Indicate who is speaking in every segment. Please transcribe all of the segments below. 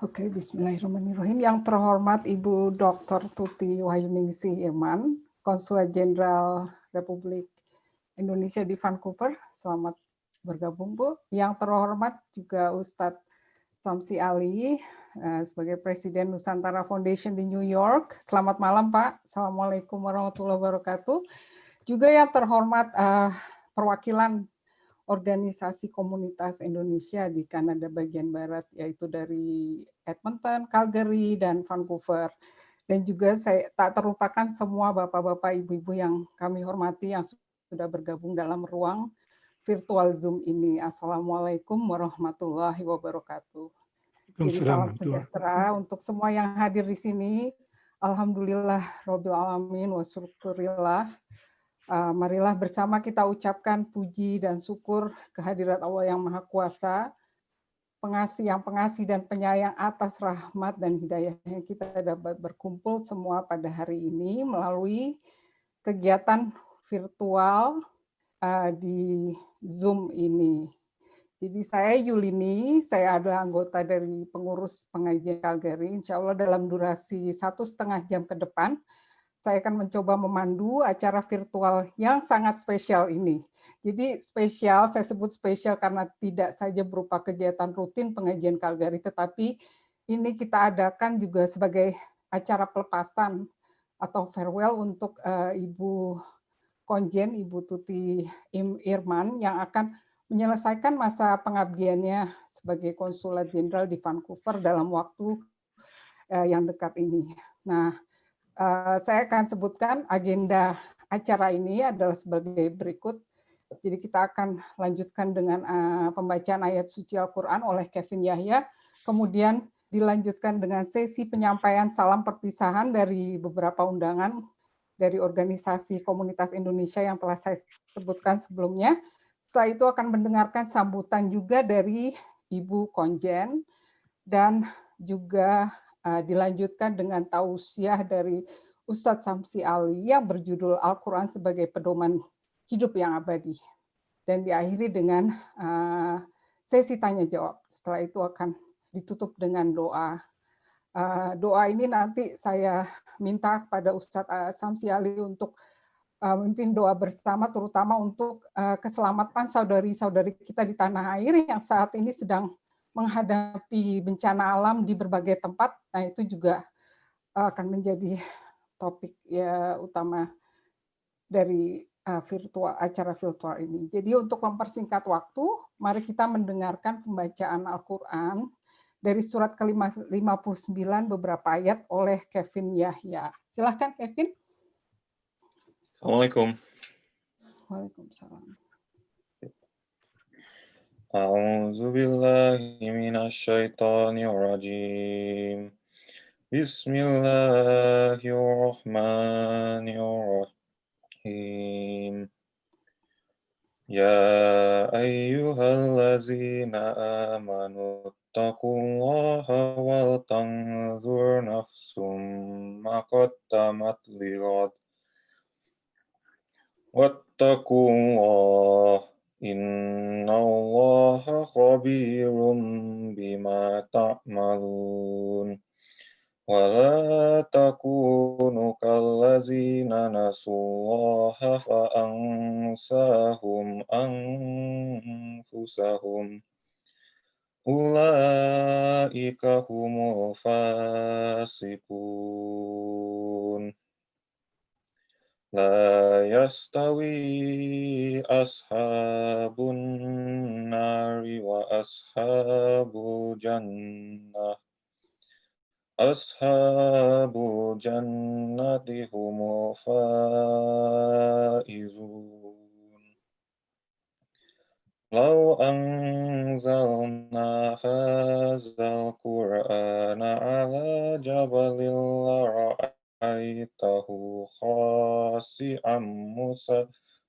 Speaker 1: Oke, bismillahirrahmanirrahim. Yang terhormat Ibu Dr. Tuti Wahyuningsih Irman, Konsulat Jenderal Republik Indonesia di Vancouver. Selamat bergabung, Bu. Yang terhormat juga Ustadz Samsi Ali, sebagai Presiden Nusantara Foundation di New York. Selamat malam, Pak. Assalamualaikum warahmatullahi wabarakatuh. Juga yang terhormat perwakilan organisasi komunitas Indonesia di Kanada bagian barat, yaitu dari Edmonton, Calgary, dan Vancouver. Dan juga saya tak terlupakan semua bapak-bapak, ibu-ibu yang kami hormati yang sudah bergabung dalam ruang virtual Zoom ini. Assalamualaikum warahmatullahi wabarakatuh. Jadi salam sejahtera untuk semua yang hadir di sini. Alhamdulillah Rabbil Alamin wa syukurillah. Marilah bersama kita ucapkan puji dan syukur kehadirat Allah yang Maha Kuasa, pengasih dan penyayang atas rahmat dan hidayahnya kita dapat berkumpul semua pada hari ini melalui kegiatan virtual di Zoom ini. Jadi saya Yulini, saya adalah anggota dari pengurus pengajian Calgary. Insya Allah dalam durasi 1,5 jam ke depan, saya akan mencoba memandu acara virtual yang sangat spesial ini. Jadi spesial, saya sebut spesial karena tidak saja berupa kegiatan rutin pengajian Calgary, tetapi ini kita adakan juga sebagai acara pelepasan atau farewell untuk Ibu Konjen, Ibu Tuti Irman, yang akan menyelesaikan masa pengabdiannya sebagai konsulat jenderal di Vancouver dalam waktu yang dekat ini. Nah, saya akan sebutkan agenda acara ini adalah sebagai berikut. Jadi kita akan lanjutkan dengan pembacaan ayat suci Al-Quran oleh Kevin Yahya, kemudian dilanjutkan dengan sesi penyampaian salam perpisahan dari beberapa undangan dari organisasi komunitas Indonesia yang telah saya sebutkan sebelumnya. Setelah itu akan mendengarkan sambutan juga dari Ibu Konjen, dan juga dilanjutkan dengan tausiah dari Ustadz Samsi Ali yang berjudul Al-Quran sebagai pedoman hidup yang abadi. Dan diakhiri dengan sesi tanya jawab. Setelah itu akan ditutup dengan doa. Doa ini nanti saya minta kepada Ustadz Samsi Ali untuk memimpin doa bersama, terutama untuk keselamatan saudari-saudari kita di tanah air yang saat ini sedang menghadapi bencana alam di berbagai tempat. Nah, itu juga akan menjadi topik ya utama dari acara virtual ini. Jadi untuk mempersingkat waktu, mari kita mendengarkan pembacaan Al-Quran dari surat ke-59 beberapa ayat oleh Kevin Yahya. Silahkan Kevin.
Speaker 2: Assalamualaikum.
Speaker 1: Waalaikumsalam.
Speaker 2: A'udzu billahi minasyaitonir rajim. Bismillahirrahmanirrahim. Ya ayyuhallazina amanu taqullaha wal tanzur nafsum ma qaddamat lighad. Wattaqullah innallaha khabirum bima ta'malun. Wa la takunu kallazina nasullaha fa ansahum anfusahum. Ulaika humul fasiqun. La yastawi ashabun nari wa ashabul jannah. Ashabul jannati humul faizun. Lau anzalna hadzal Qur'ana ala jabalin la'aitahu khasi'an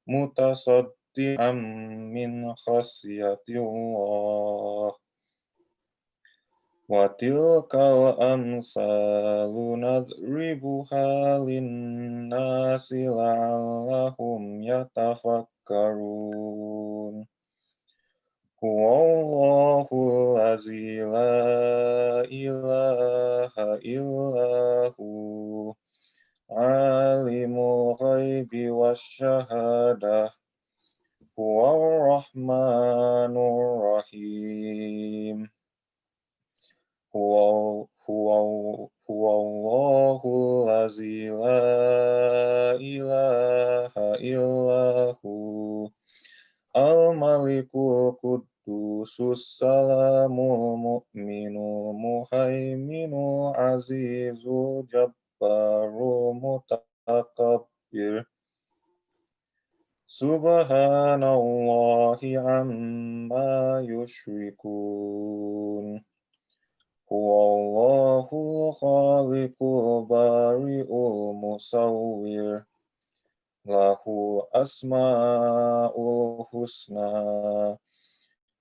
Speaker 2: mutasaddian min khasyatillah. Wa tilkal amsalu nadribuha linnasi la'allahum yatafakkarun. Huwallahul ladzi la ilaha الشهادة هو الرحمن الرحيم هو الله الذي لا إله إلا هو الملك القدوس السلام المؤمن المهيمن العزيز الجبار المتكبر سبحان الله عما يشركون هو الله الخالق البارئ المصور له أسماء الحسنى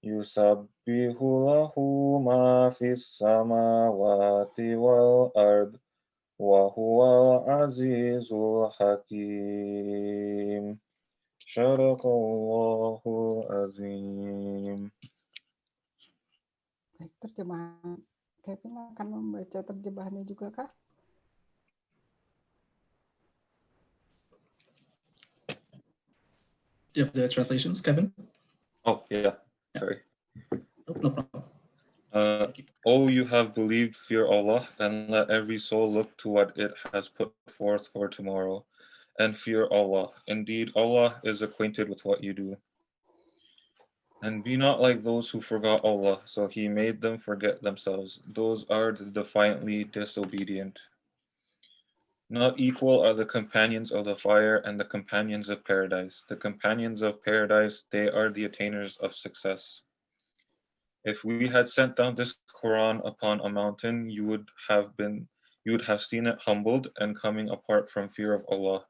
Speaker 2: يسبح له ما في السماوات والأرض وهو العزيز الحكيم صدق الله العظيم.
Speaker 1: Baik, terjemahan. Kevin akan membaca terjemahannya juga kah?
Speaker 3: Do you have the translations, Kevin?
Speaker 2: Oh, yeah. Sorry.
Speaker 3: No problem.
Speaker 2: O you have believed, fear Allah, and let every soul look to what it has put forth for tomorrow, and fear Allah. Indeed, Allah is acquainted with what you do. And be not like those who forgot Allah, so He made them forget themselves. Those are the defiantly disobedient. Not equal are the companions of the fire and the companions of paradise. The companions of paradise, they are the attainers of success. If we had sent down this Quran upon a mountain, you would have seen it humbled and coming apart from fear of Allah.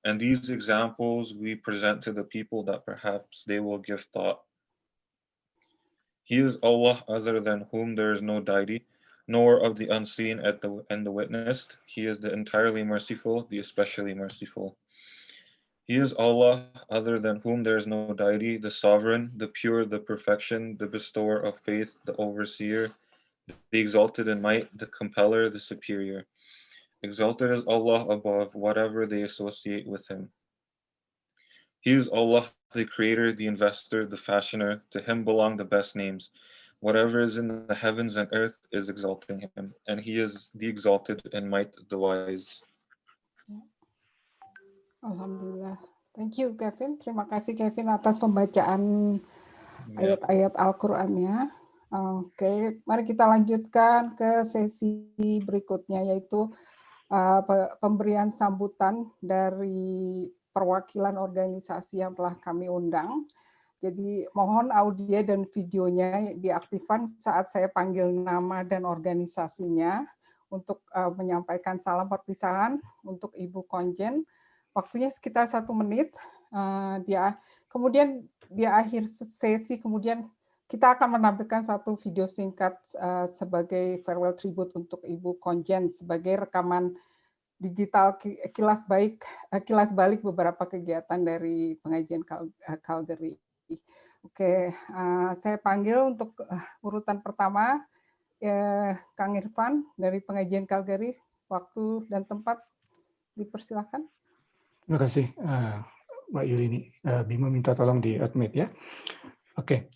Speaker 2: And these examples we present to the people that perhaps they will give thought. He is Allah other than whom there is no deity, nor of the unseen and the witnessed. He is the entirely merciful, the especially merciful. He is Allah other than whom there is no deity, the sovereign, the pure, the perfection, the bestower of faith, the overseer, the exalted in might, the compeller, the superior. Exalted is Allah above whatever they associate with Him. He is Allah, the creator, the investor, the fashioner. To Him belong the best names. Whatever is in the heavens and earth is exalting Him, and He is the exalted in might, the wise.
Speaker 1: Alhamdulillah. Thank you, Kevin. Terima kasih, Kevin, atas pembacaan ayat-ayat Al-Qur'annya. Oke, mari kita lanjutkan ke sesi berikutnya, yaitu pemberian sambutan dari perwakilan organisasi yang telah kami undang. Jadi mohon audio dan videonya diaktifkan saat saya panggil nama dan organisasinya untuk menyampaikan salam perpisahan untuk Ibu Konjen. Waktunya sekitar 1 menit. Kemudian di akhir sesi, kemudian kita akan menampilkan satu video singkat sebagai farewell tribute untuk Ibu Konjen sebagai rekaman digital kilas balik beberapa kegiatan dari pengajian Calgary. Oke, saya panggil untuk urutan pertama Kang Irfan dari pengajian Calgary. Waktu dan tempat dipersilakan.
Speaker 4: Terima kasih, Mbak Yulini. Bima minta tolong di admit ya. Oke,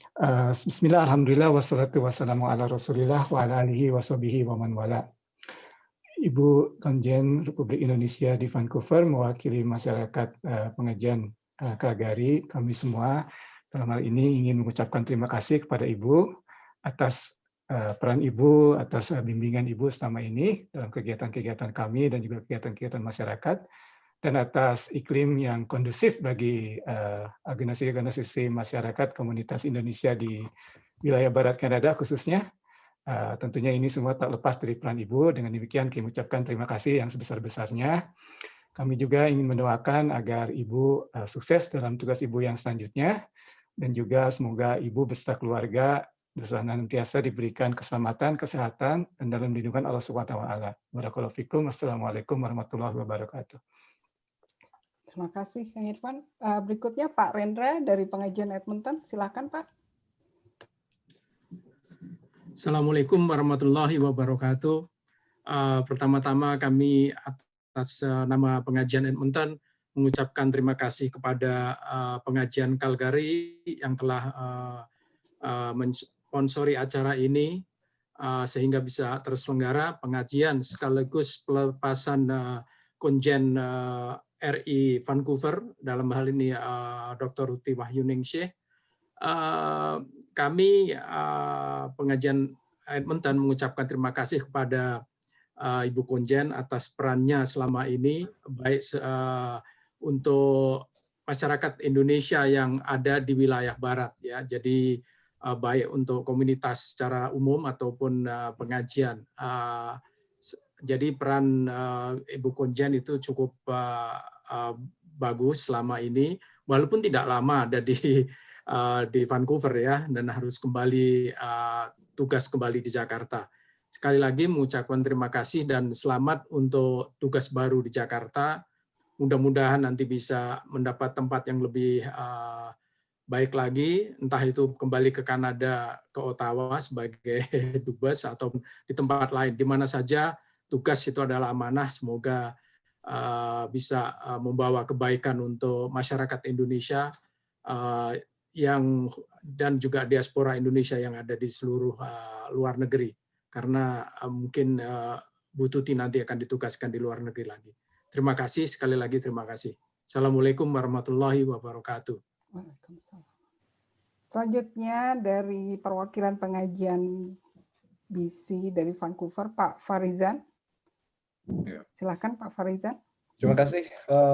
Speaker 4: Bismillah, Alhamdulillah, wassalatu wassalamu ala Rasulillah wa ala alihi wa sahbihi wa man wala. Ibu Konjen Republik Indonesia di Vancouver, mewakili masyarakat pengajian Calgary, kami semua dalam hal ini ingin mengucapkan terima kasih kepada Ibu atas peran Ibu, atas bimbingan Ibu selama ini dalam kegiatan-kegiatan kami dan juga kegiatan-kegiatan masyarakat, dan atas iklim yang kondusif bagi organisasi-organisasi masyarakat komunitas Indonesia di wilayah Barat Kanada khususnya. Tentunya ini semua tak lepas dari peran Ibu. Dengan demikian kami ucapkan terima kasih yang sebesar-besarnya. Kami juga ingin mendoakan agar Ibu sukses dalam tugas Ibu yang selanjutnya, dan juga semoga Ibu beserta keluarga senantiasa diberikan keselamatan, kesehatan, dan dalam lindungan Allah Subhanahu wa taala. Barakallahu fikum. Wassalamualaikum warahmatullahi wabarakatuh.
Speaker 1: Terima kasih, Kang Irfan. Berikutnya Pak Rendra dari pengajian Edmonton. Silakan, Pak.
Speaker 5: Assalamualaikum warahmatullahi wabarakatuh. Pertama-tama kami atas nama pengajian Edmonton mengucapkan terima kasih kepada pengajian Calgary yang telah mensponsori acara ini sehingga bisa terselenggara pengajian sekaligus pelepasan konjen RI Vancouver, dalam hal ini Dr. Ruti Wahyuningsih. Kami pengajian Edmonton mengucapkan terima kasih kepada Ibu Konjen atas perannya selama ini, baik untuk masyarakat Indonesia yang ada di wilayah Barat, ya. Jadi baik untuk komunitas secara umum ataupun pengajian. Jadi peran Ibu Konjen itu cukup bagus selama ini, walaupun tidak lama ada di Vancouver, ya, dan harus kembali tugas kembali di Jakarta. Sekali lagi mengucapkan terima kasih dan selamat untuk tugas baru di Jakarta. Mudah-mudahan nanti bisa mendapat tempat yang lebih baik lagi, entah itu kembali ke Kanada, ke Ottawa sebagai dubes, atau di tempat lain, di mana saja tugas itu adalah amanah. Semoga bisa membawa kebaikan untuk masyarakat Indonesia dan juga diaspora Indonesia yang ada di seluruh luar negeri. Karena mungkin Bu Tuti nanti akan ditugaskan di luar negeri lagi. Terima kasih, sekali lagi terima kasih. Assalamualaikum warahmatullahi wabarakatuh.
Speaker 1: Waalaikumsalam. Selanjutnya dari perwakilan pengajian BC dari Vancouver, Pak Farizan. Silakan Pak Farizan.
Speaker 6: Terima kasih,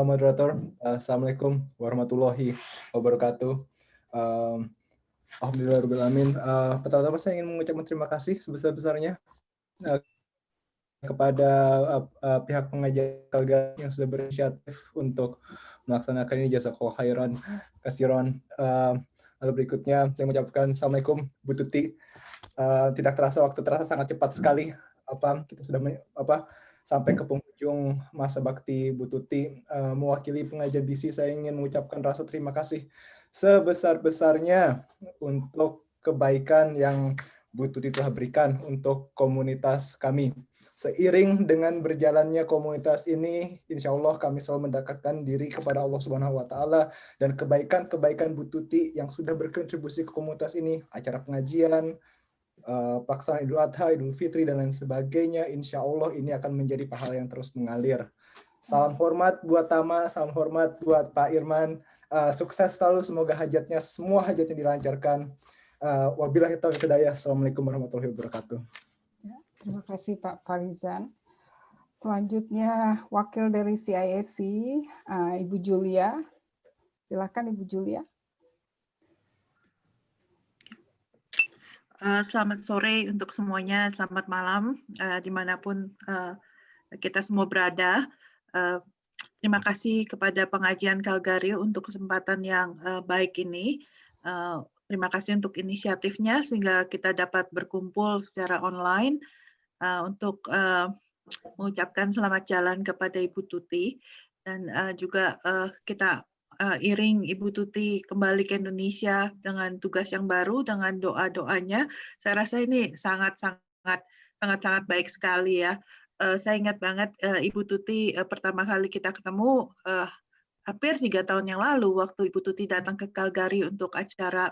Speaker 6: moderator. Assalamualaikum warahmatullahi wabarakatuh. Alhamdulillahirrahmanirrahim. Pertama-tama saya ingin mengucapkan terima kasih sebesar-besarnya kepada pihak pengajian Calgary yang sudah berinisiatif untuk melaksanakan ini. Jazakallahu khairan kasiron. Lalu berikutnya saya mengucapkan Assalamualaikum Bu Tuti. Tidak terasa, waktu terasa sangat cepat sekali. Kita sudah sampai ke penghujung masa bakti Bu Tuti. Mewakili pengajian BC, saya ingin mengucapkan rasa terima kasih sebesar-besarnya untuk kebaikan yang Bu Tuti telah berikan untuk komunitas kami. Seiring dengan berjalannya komunitas ini, insya Allah kami selalu mendekatkan diri kepada Allah Subhanahu wa Ta'ala, dan kebaikan-kebaikan Bu Tuti yang sudah berkontribusi ke komunitas ini, acara pengajian, pelaksanaan Idul Adha, Idul Fitri, dan lain sebagainya, insya Allah ini akan menjadi pahala yang terus mengalir. Salam hormat buat Tama, salam hormat buat Pak Irman. Sukses selalu, semoga hajatnya, semua hajatnya dilancarkan. Wabillahi taufiq hidayah. Assalamualaikum warahmatullahi wabarakatuh.
Speaker 1: Terima kasih Pak Farizan. Selanjutnya wakil dari CISC, Ibu Julia. Silakan Ibu Julia.
Speaker 7: Selamat sore untuk semuanya, selamat malam dimanapun kita semua berada. Terima kasih kepada pengajian Calgary untuk kesempatan yang baik ini. Terima kasih untuk inisiatifnya sehingga kita dapat berkumpul secara online untuk mengucapkan selamat jalan kepada Ibu Tuti, dan juga kita iring Ibu Tuti kembali ke Indonesia dengan tugas yang baru, dengan doa-doanya. Saya rasa ini sangat-sangat baik sekali, ya. Saya ingat banget Ibu Tuti pertama kali kita ketemu hampir 3 tahun yang lalu waktu Ibu Tuti datang ke Calgary untuk acara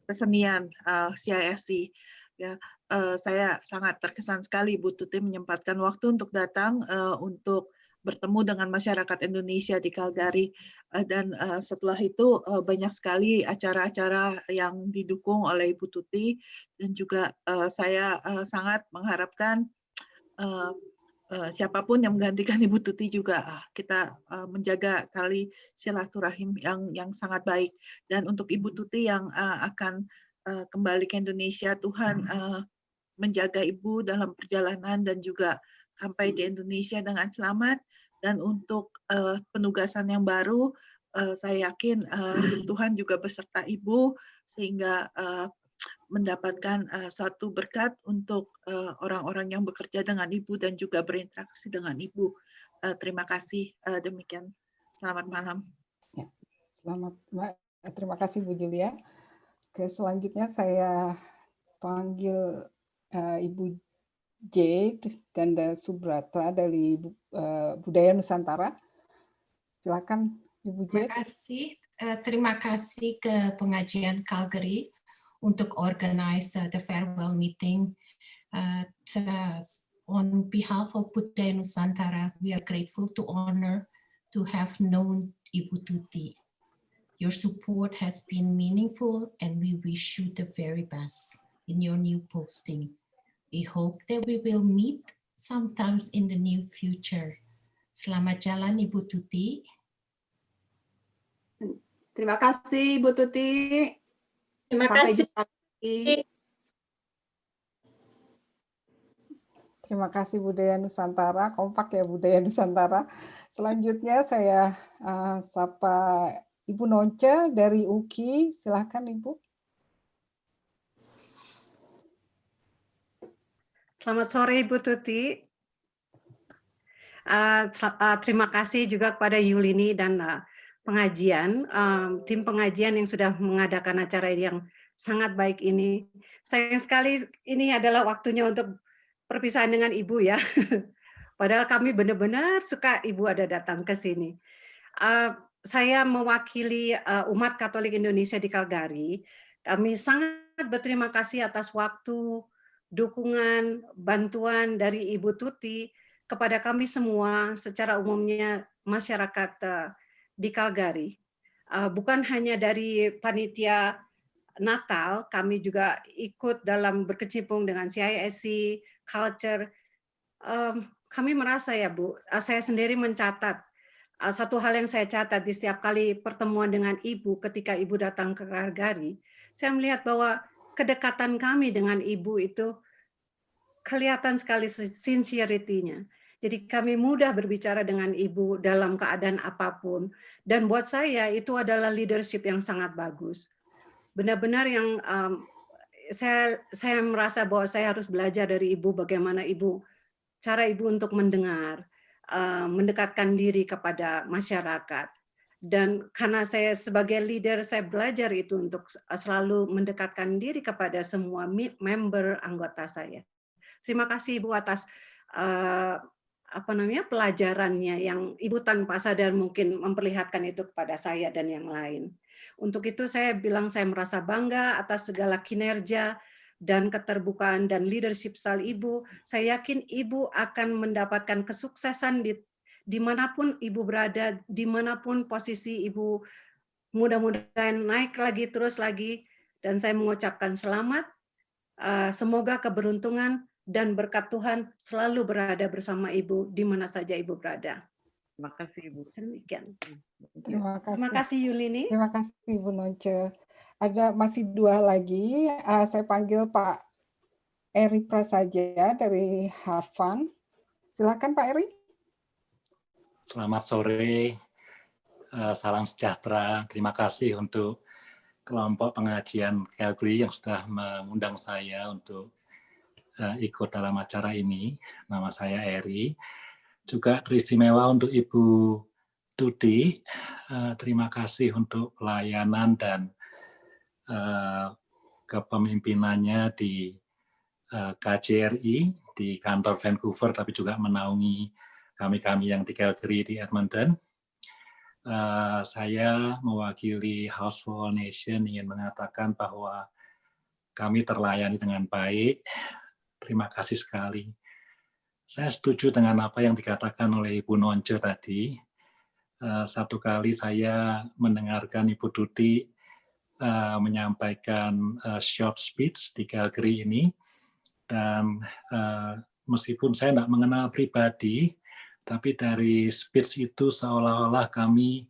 Speaker 7: kesenian CISC. Ya, saya sangat terkesan sekali Ibu Tuti menyempatkan waktu untuk datang untuk bertemu dengan masyarakat Indonesia di Calgary, dan setelah itu banyak sekali acara-acara yang didukung oleh Ibu Tuti, dan juga saya sangat mengharapkan siapapun yang menggantikan Ibu Tuti juga kita menjaga tali silaturahim yang sangat baik. Dan untuk Ibu Tuti yang akan kembali ke Indonesia, Tuhan menjaga Ibu dalam perjalanan dan juga sampai di Indonesia dengan selamat. Dan untuk penugasan yang baru, saya yakin Tuhan juga beserta Ibu sehingga mendapatkan suatu berkat untuk orang-orang yang bekerja dengan Ibu dan juga berinteraksi dengan Ibu. Terima kasih. Demikian. Selamat malam.
Speaker 1: Ya, selamat, Mbak. Terima kasih Bu Julia. Oke, selanjutnya saya panggil Ibu Jade Ganda Subrata dari Budaya Nusantara. Silakan Ibu Jade.
Speaker 8: Terima kasih ke pengajian Calgary untuk organize the farewell meeting. On behalf of Budaya Nusantara, we are grateful to honor to have known Ibu Tuti. Your support has been meaningful and we wish you the very best in your new posting. We hope that we will meet sometimes in the near future. Selamat jalan Ibu Tuti.
Speaker 9: Terima kasih Ibu Tuti.
Speaker 10: Terima
Speaker 9: Sampai
Speaker 10: kasih.
Speaker 9: jumpa lagi.
Speaker 1: Terima kasih Budaya Nusantara, kompak ya Budaya Nusantara. Selanjutnya saya sapa Ibu Nonce dari UKI, silahkan Ibu.
Speaker 10: Selamat sore Ibu Tuti. Terima kasih juga kepada Yulini dan pengajian, tim pengajian yang sudah mengadakan acara yang sangat baik ini. Sayang sekali ini adalah waktunya untuk perpisahan dengan Ibu ya. Padahal kami benar-benar suka Ibu ada datang ke sini. Saya mewakili umat Katolik Indonesia di Calgary. Kami sangat berterima kasih atas waktu, dukungan, bantuan dari Ibu Tuti kepada kami semua secara umumnya masyarakat di Calgary. Bukan hanya dari panitia Natal, kami juga ikut dalam berkecimpung dengan CISC, culture. Kami merasa ya Bu, saya sendiri mencatat, satu hal yang saya catat di setiap kali pertemuan dengan Ibu ketika Ibu datang ke Calgary, saya melihat bahwa kedekatan kami dengan Ibu itu kelihatan sekali sincerity-nya. Jadi kami mudah berbicara dengan Ibu dalam keadaan apapun. Dan buat saya itu adalah leadership yang sangat bagus. Benar-benar yang saya merasa bahwa saya harus belajar dari Ibu bagaimana cara Ibu untuk mendengar, mendekatkan diri kepada masyarakat. Dan karena saya sebagai leader, saya belajar itu untuk selalu mendekatkan diri kepada semua member anggota saya. Terima kasih Ibu atas pelajarannya yang Ibu tanpa sadar mungkin memperlihatkan itu kepada saya dan yang lain. Untuk itu saya bilang saya merasa bangga atas segala kinerja dan keterbukaan dan leadership style Ibu. Saya yakin Ibu akan mendapatkan kesuksesan dimanapun Ibu berada, dimanapun posisi Ibu, mudah-mudahan naik lagi, terus lagi. Dan saya mengucapkan selamat, semoga keberuntungan dan berkat Tuhan selalu berada bersama Ibu di mana saja Ibu berada.
Speaker 11: Terima kasih Ibu.
Speaker 10: Demikian.
Speaker 1: Terima kasih
Speaker 10: Yulini.
Speaker 1: Terima kasih Ibu Nonce. Ada masih dua lagi. Saya panggil Pak Eri Prasaja dari Harvan. Silakan Pak Eri.
Speaker 12: Selamat sore. Salam sejahtera. Terima kasih untuk kelompok pengajian Calgary yang sudah mengundang saya untuk ikut dalam acara ini. Nama saya Eri. Juga teristimewa untuk Ibu Tuti. Terima kasih untuk pelayanan dan kepemimpinannya di KJRI di kantor Vancouver, tapi juga menaungi kami-kami yang di Calgary di Edmonton. Saya mewakili House for All Nation ingin mengatakan bahwa kami terlayani dengan baik. Terima kasih sekali. Saya setuju dengan apa yang dikatakan oleh Ibu Nonce tadi. Satu kali saya mendengarkan Ibu Tuti menyampaikan short speech di Calgary ini, dan meskipun saya tidak mengenal pribadi, tapi dari speech itu seolah-olah kami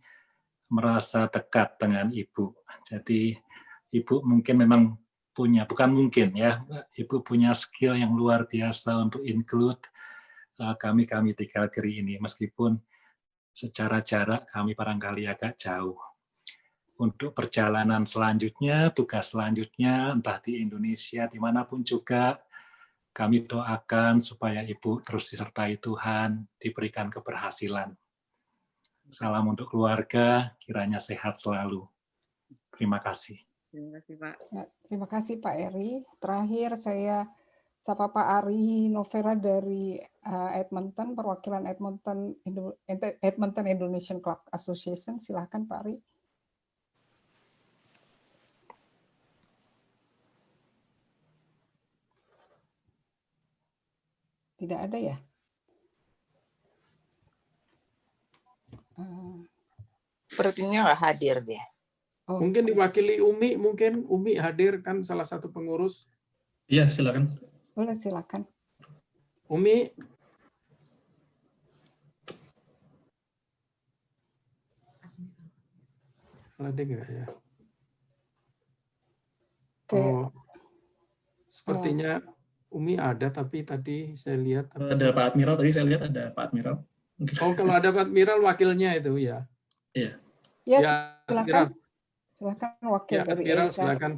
Speaker 12: merasa dekat dengan Ibu. Jadi Ibu mungkin memang bukan mungkin ya, Ibu punya skill yang luar biasa untuk include kami-kami di Calgary ini, meskipun secara jarak kami barangkali agak jauh. Untuk perjalanan selanjutnya, tugas selanjutnya, entah di Indonesia, dimanapun juga, kami doakan supaya Ibu terus disertai Tuhan, diberikan keberhasilan. Salam untuk keluarga, kiranya sehat selalu. Terima kasih.
Speaker 11: Terima kasih Pak.
Speaker 1: Ya, terima kasih Pak Eri. Terakhir saya sapa Pak Ari Novera dari Edmonton, perwakilan Edmonton Indonesian Club Association. Silahkan Pak Ari. Tidak ada ya?
Speaker 13: Sepertinya nggak hadir dia.
Speaker 5: Mungkin diwakili Umi, mungkin Umi hadir kan salah satu pengurus.
Speaker 3: Iya, silakan.
Speaker 1: Boleh, silakan.
Speaker 5: Umi. Ada nggak ya? Oh, sepertinya Umi ada, tapi tadi saya lihat.
Speaker 3: Ada Pak Admiral, tadi saya lihat ada Pak Admiral.
Speaker 5: Oh, kalau ada Pak Admiral wakilnya itu ya.
Speaker 3: Iya.
Speaker 1: Ya, silakan. Silakan wakil
Speaker 5: ya,
Speaker 1: dari
Speaker 5: Admiral,
Speaker 1: EIKA.
Speaker 5: silakan.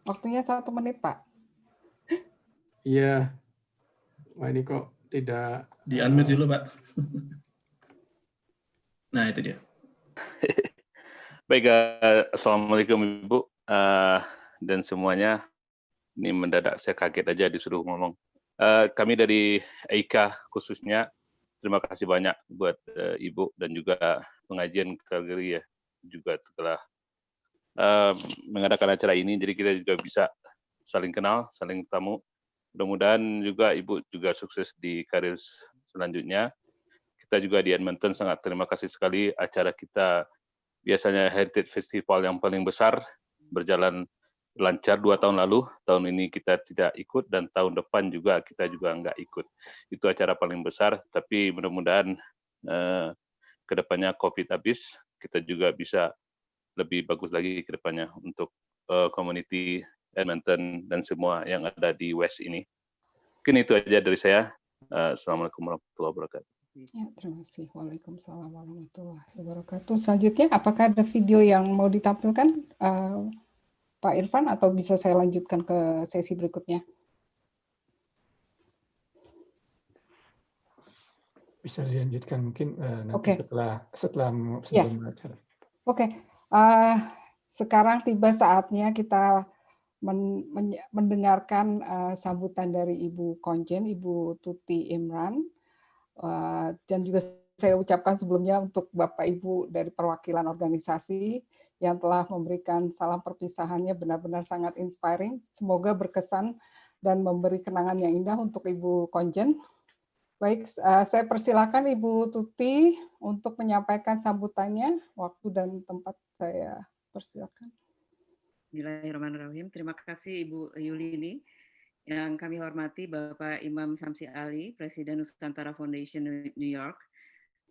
Speaker 1: Waktunya 1 menit, Pak.
Speaker 5: Iya. Wah, ini kok tidak
Speaker 3: di-unmute dulu, Pak. Nah, itu dia.
Speaker 14: Baik, Assalamualaikum Ibu dan semuanya. Ini mendadak saya kaget aja disuruh ngomong. Kami dari EIKA khususnya, terima kasih banyak buat Ibu dan juga pengajian Calgary ya, juga telah mengadakan acara ini, jadi kita juga bisa saling kenal, saling bertemu. Mudah-mudahan juga Ibu juga sukses di karir selanjutnya. Kita juga di Edmonton sangat terima kasih sekali, acara kita biasanya Heritage Festival yang paling besar, berjalan lancar 2 tahun lalu, tahun ini kita tidak ikut, dan tahun depan juga kita juga nggak ikut. Itu acara paling besar, tapi mudah-mudahan kedepannya COVID habis, kita juga bisa lebih bagus lagi ke depannya untuk community Edmonton dan semua yang ada di West ini. Mungkin itu aja dari saya. Assalamualaikum warahmatullahi wabarakatuh.
Speaker 1: Ya, terima kasih. Waalaikumsalam warahmatullahi wabarakatuh. Selanjutnya, apakah ada video yang mau ditampilkan, Pak Irfan, atau bisa saya lanjutkan ke sesi berikutnya?
Speaker 4: Bisa dilanjutkan mungkin nanti
Speaker 1: Oke.
Speaker 4: sebelum
Speaker 1: Ya.
Speaker 4: acara.
Speaker 1: Oke, sekarang tiba saatnya kita mendengarkan sambutan dari Ibu Konjen, Ibu Tuti Imran, dan juga saya ucapkan sebelumnya untuk Bapak Ibu dari perwakilan organisasi yang telah memberikan salam perpisahannya, benar-benar sangat inspiring. Semoga berkesan dan memberi kenangan yang indah untuk Ibu Konjen. Baik, saya persilakan Ibu Tuti untuk menyampaikan sambutannya. Waktu dan tempat saya persilakan.
Speaker 11: Bismillahirrahmanirrahim. Terima kasih Ibu Yulini. Yang kami hormati Bapak Imam Samsi Ali, Presiden Nusantara Foundation New York.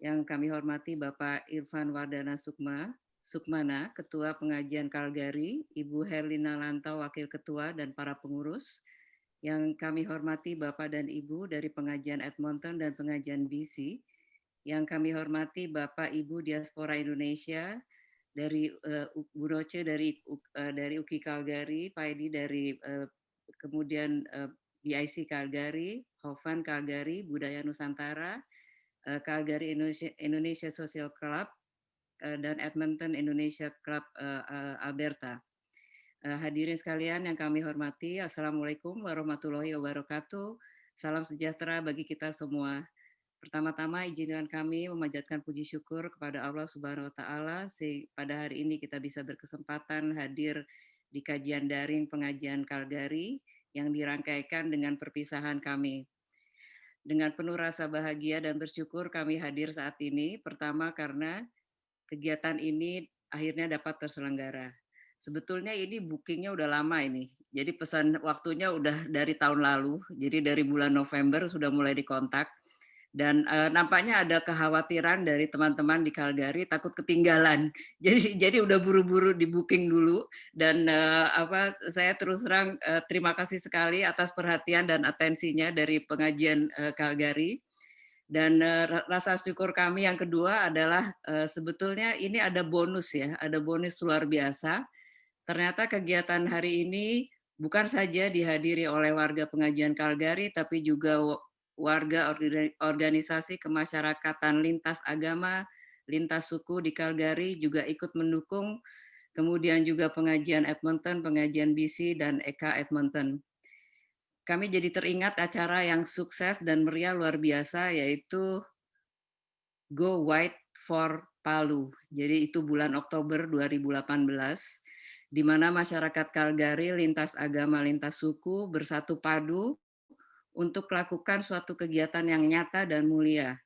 Speaker 11: Yang kami hormati Bapak Irfan Wardana Sukmana, Ketua Pengajian Calgary, Ibu Herlina Lantau, Wakil Ketua dan para pengurus. Yang kami hormati Bapak dan Ibu dari Pengajian Edmonton dan Pengajian BC. Yang kami hormati Bapak Ibu Diaspora Indonesia, dari Bu Roce dari UKI Calgary, Pak Edi dari kemudian BIC Calgary, Hovan Calgary, Budaya Nusantara, Calgary Indonesia Social Club, dan Edmonton Indonesia Club Alberta. Hadirin sekalian yang kami hormati, Assalamualaikum warahmatullahi wabarakatuh. Salam sejahtera bagi kita semua. Pertama-tama izinkan kami memanjatkan puji syukur kepada Allah Subhanahu wa taala pada hari ini kita bisa berkesempatan hadir di kajian daring pengajian Calgary yang dirangkaikan dengan perpisahan kami. Dengan penuh rasa bahagia dan bersyukur kami hadir saat ini, pertama karena kegiatan ini akhirnya dapat terselenggara. Sebetulnya ini bookingnya udah lama ini, jadi pesan waktunya udah dari tahun lalu, jadi dari bulan November sudah mulai dikontak. Dan nampaknya ada kekhawatiran dari teman-teman di Calgary takut ketinggalan. Jadi udah buru-buru di booking dulu. Dan saya terus terang terima kasih sekali atas perhatian dan atensinya dari pengajian Calgary. Dan rasa syukur kami yang kedua adalah sebetulnya ini ada bonus ya, ada bonus luar biasa. Ternyata kegiatan hari ini bukan saja dihadiri oleh warga pengajian Calgary, tapi juga warga organisasi kemasyarakatan lintas agama, lintas suku di Calgary juga ikut mendukung kemudian juga pengajian Edmonton, pengajian BC, dan Eka Edmonton. Kami jadi teringat acara yang sukses dan meriah luar biasa, yaitu Go White for Palu. Jadi itu bulan Oktober 2018, di mana masyarakat Calgary lintas agama, lintas suku bersatu padu untuk melakukan suatu kegiatan yang nyata dan mulia,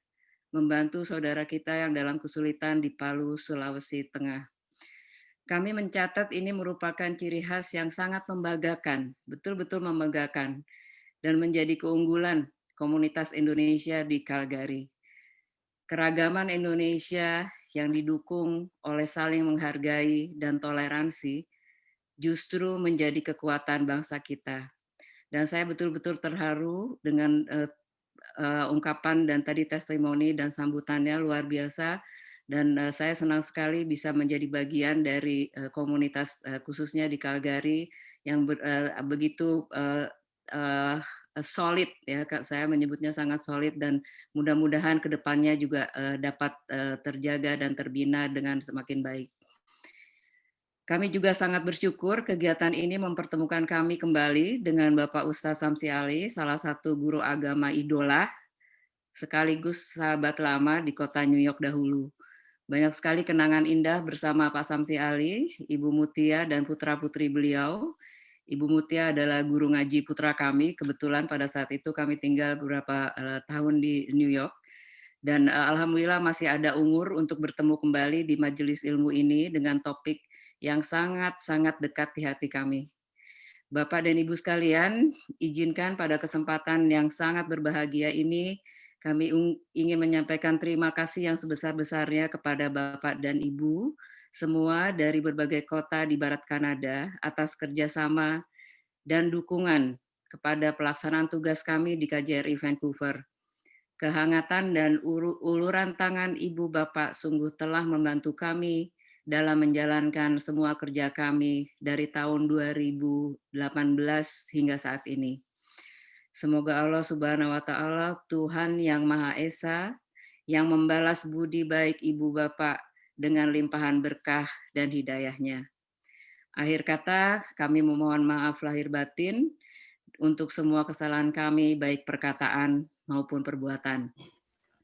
Speaker 11: membantu saudara kita yang dalam kesulitan di Palu, Sulawesi Tengah. Kami mencatat ini merupakan ciri khas yang sangat membanggakan, betul-betul membanggakan, dan menjadi keunggulan komunitas Indonesia di Calgary. Keragaman Indonesia yang didukung oleh saling menghargai dan toleransi justru menjadi kekuatan bangsa kita. Dan saya betul-betul terharu dengan ungkapan dan tadi testimoni dan sambutannya luar biasa. Dan saya senang sekali bisa menjadi bagian dari komunitas khususnya di Calgary yang begitu solid, ya, saya menyebutnya sangat solid, dan mudah-mudahan kedepannya juga dapat terjaga dan terbina dengan semakin baik. Kami juga sangat bersyukur kegiatan ini mempertemukan kami kembali dengan Bapak Ustadz Samsi Ali, salah satu guru agama idola sekaligus sahabat lama di kota New York dahulu. Banyak sekali kenangan indah bersama Pak Samsi Ali, Ibu Mutia, dan putra-putri beliau. Ibu Mutia adalah guru ngaji putra kami, kebetulan pada saat itu kami tinggal beberapa tahun di New York. Dan alhamdulillah masih ada umur untuk bertemu kembali di majelis ilmu ini dengan topik yang sangat-sangat dekat di hati kami. Bapak dan Ibu sekalian, izinkan pada kesempatan yang sangat berbahagia ini, kami ingin menyampaikan terima kasih yang sebesar-besarnya kepada Bapak dan Ibu semua dari berbagai kota di Barat Kanada atas kerjasama dan dukungan kepada pelaksanaan tugas kami di KJRI Vancouver. Kehangatan dan uluran tangan Ibu Bapak sungguh telah membantu kami dalam menjalankan semua kerja kami dari tahun 2018 hingga saat ini. Semoga Allah Subhanahu wa Ta'ala, Tuhan yang Maha Esa, yang membalas budi baik Ibu Bapak dengan limpahan berkah dan hidayahnya. Akhir kata, kami memohon maaf lahir batin untuk semua kesalahan kami, baik perkataan maupun perbuatan.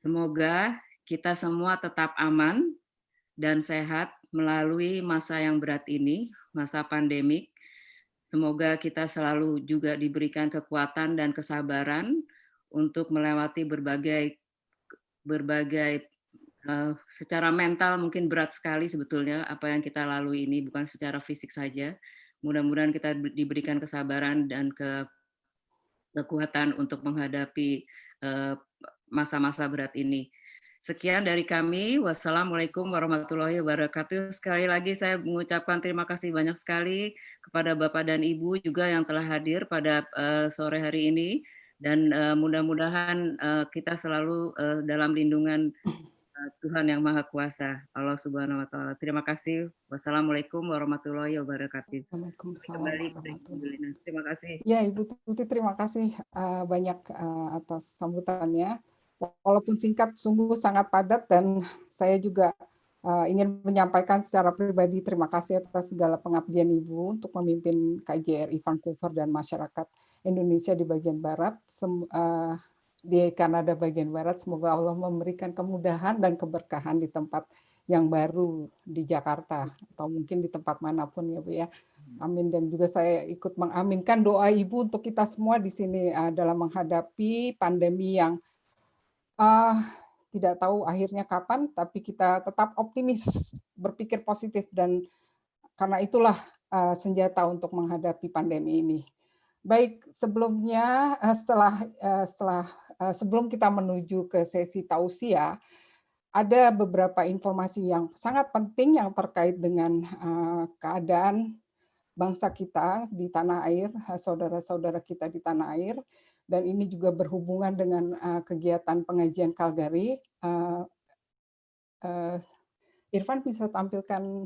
Speaker 11: Semoga kita semua tetap aman dan sehat melalui masa yang berat ini, masa pandemik. Semoga kita selalu juga diberikan kekuatan dan kesabaran untuk melewati berbagai secara mental mungkin berat sekali sebetulnya apa yang kita lalui ini, bukan secara fisik saja. Mudah-mudahan kita diberikan kesabaran dan kekuatan untuk menghadapi masa-masa berat ini. Sekian dari kami. Wassalamualaikum warahmatullahi wabarakatuh. Sekali lagi saya mengucapkan terima kasih banyak sekali kepada Bapak dan Ibu juga yang telah hadir pada sore hari ini. Dan mudah-mudahan kita selalu dalam lindungan Tuhan yang Maha Kuasa, Allah Subhanahu wa Ta'ala. Terima kasih. Wassalamualaikum warahmatullahi wabarakatuh. Kembali. Terima kasih.
Speaker 1: Ya, Ibu Tuti, terima kasih banyak atas sambutannya. Walaupun singkat, sungguh sangat padat, dan saya juga ingin menyampaikan secara pribadi terima kasih atas segala pengabdian Ibu untuk memimpin KJRI Vancouver dan masyarakat Indonesia di bagian Barat, di Kanada bagian Barat. Semoga Allah memberikan kemudahan dan keberkahan di tempat yang baru di Jakarta, atau mungkin di tempat manapun ya Bu ya. Amin. Dan juga saya ikut mengaminkan doa Ibu untuk kita semua di sini dalam menghadapi pandemi yang tidak tahu akhirnya kapan, tapi kita tetap optimis, berpikir positif, dan karena itulah senjata untuk menghadapi pandemi ini. Baik, sebelumnya sebelum kita menuju ke sesi tausiah, ada beberapa informasi yang sangat penting yang terkait dengan keadaan bangsa kita di tanah air, saudara-saudara kita di tanah air. Dan ini juga berhubungan dengan kegiatan pengajian Calgary. Irfan bisa tampilkan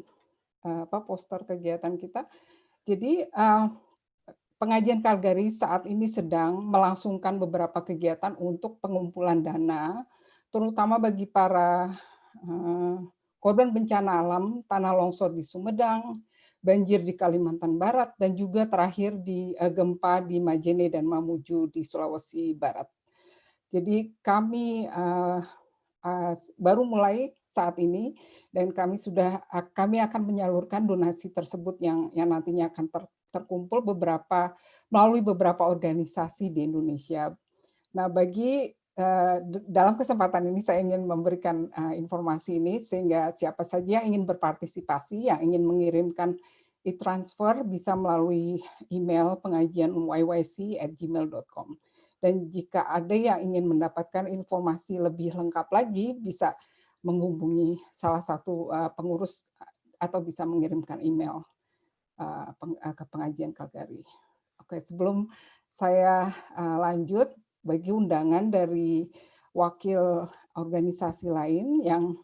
Speaker 1: poster kegiatan kita. Jadi pengajian Calgary saat ini sedang melangsungkan beberapa kegiatan untuk pengumpulan dana, terutama bagi para korban bencana alam, tanah longsor di Sumedang, banjir di Kalimantan Barat, dan juga terakhir di gempa di Majene dan Mamuju di Sulawesi Barat. Jadi kami baru mulai saat ini, dan kami akan menyalurkan donasi tersebut yang nantinya akan terkumpul melalui beberapa organisasi di Indonesia. Nah, dalam kesempatan ini saya ingin memberikan informasi ini sehingga siapa saja yang ingin berpartisipasi, yang ingin mengirimkan e-transfer bisa melalui email pengajian@yyc@gmail.com. Dan jika ada yang ingin mendapatkan informasi lebih lengkap lagi, bisa menghubungi salah satu pengurus atau bisa mengirimkan email ke pengajian Calgary. Oke, sebelum saya lanjut, bagi undangan dari wakil organisasi lain yang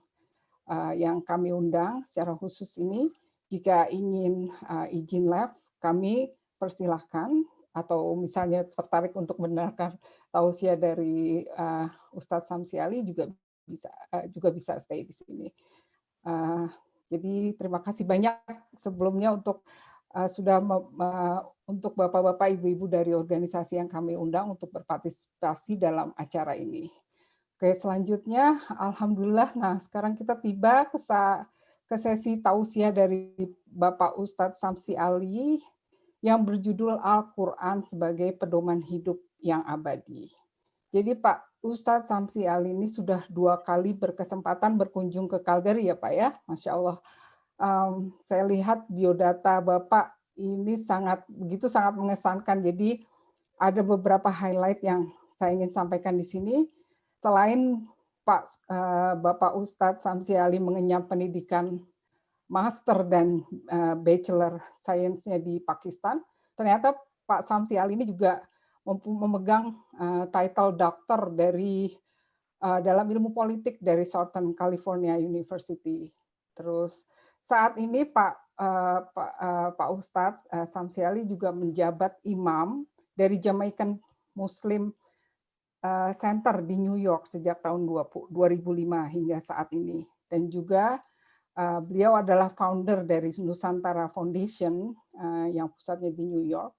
Speaker 1: kami undang secara khusus ini, jika ingin izin live, kami persilahkan, atau misalnya tertarik untuk mendengarkan tausiah dari Ustadz Samsi Ali juga bisa stay di sini. Jadi terima kasih banyak sebelumnya untuk untuk bapak-bapak, ibu-ibu dari organisasi yang kami undang untuk berpartisipasi dalam acara ini. Oke, selanjutnya, alhamdulillah. Nah, sekarang kita tiba ke sesi tausiah dari Bapak Ustadz Samsi Ali yang berjudul Al-Quran sebagai Pedoman Hidup yang Abadi. Jadi Pak Ustadz Samsi Ali ini sudah 2 kali berkesempatan berkunjung ke Calgary ya Pak ya, Masya Allah. Saya lihat biodata Bapak ini sangat mengesankan. Jadi ada beberapa highlight yang saya ingin sampaikan di sini. Selain Bapak Ustadz Samsi Ali mengenyam pendidikan master dan bachelor sainsnya di Pakistan, ternyata Pak Samsi Ali ini juga memegang title doktor dalam ilmu politik dari Southern California University. Terus saat ini Pak Ustadz Samsi Ali juga menjabat imam dari Jamaican Muslim Center di New York sejak tahun 2005 hingga saat ini. Dan juga beliau adalah founder dari Nusantara Foundation yang pusatnya di New York.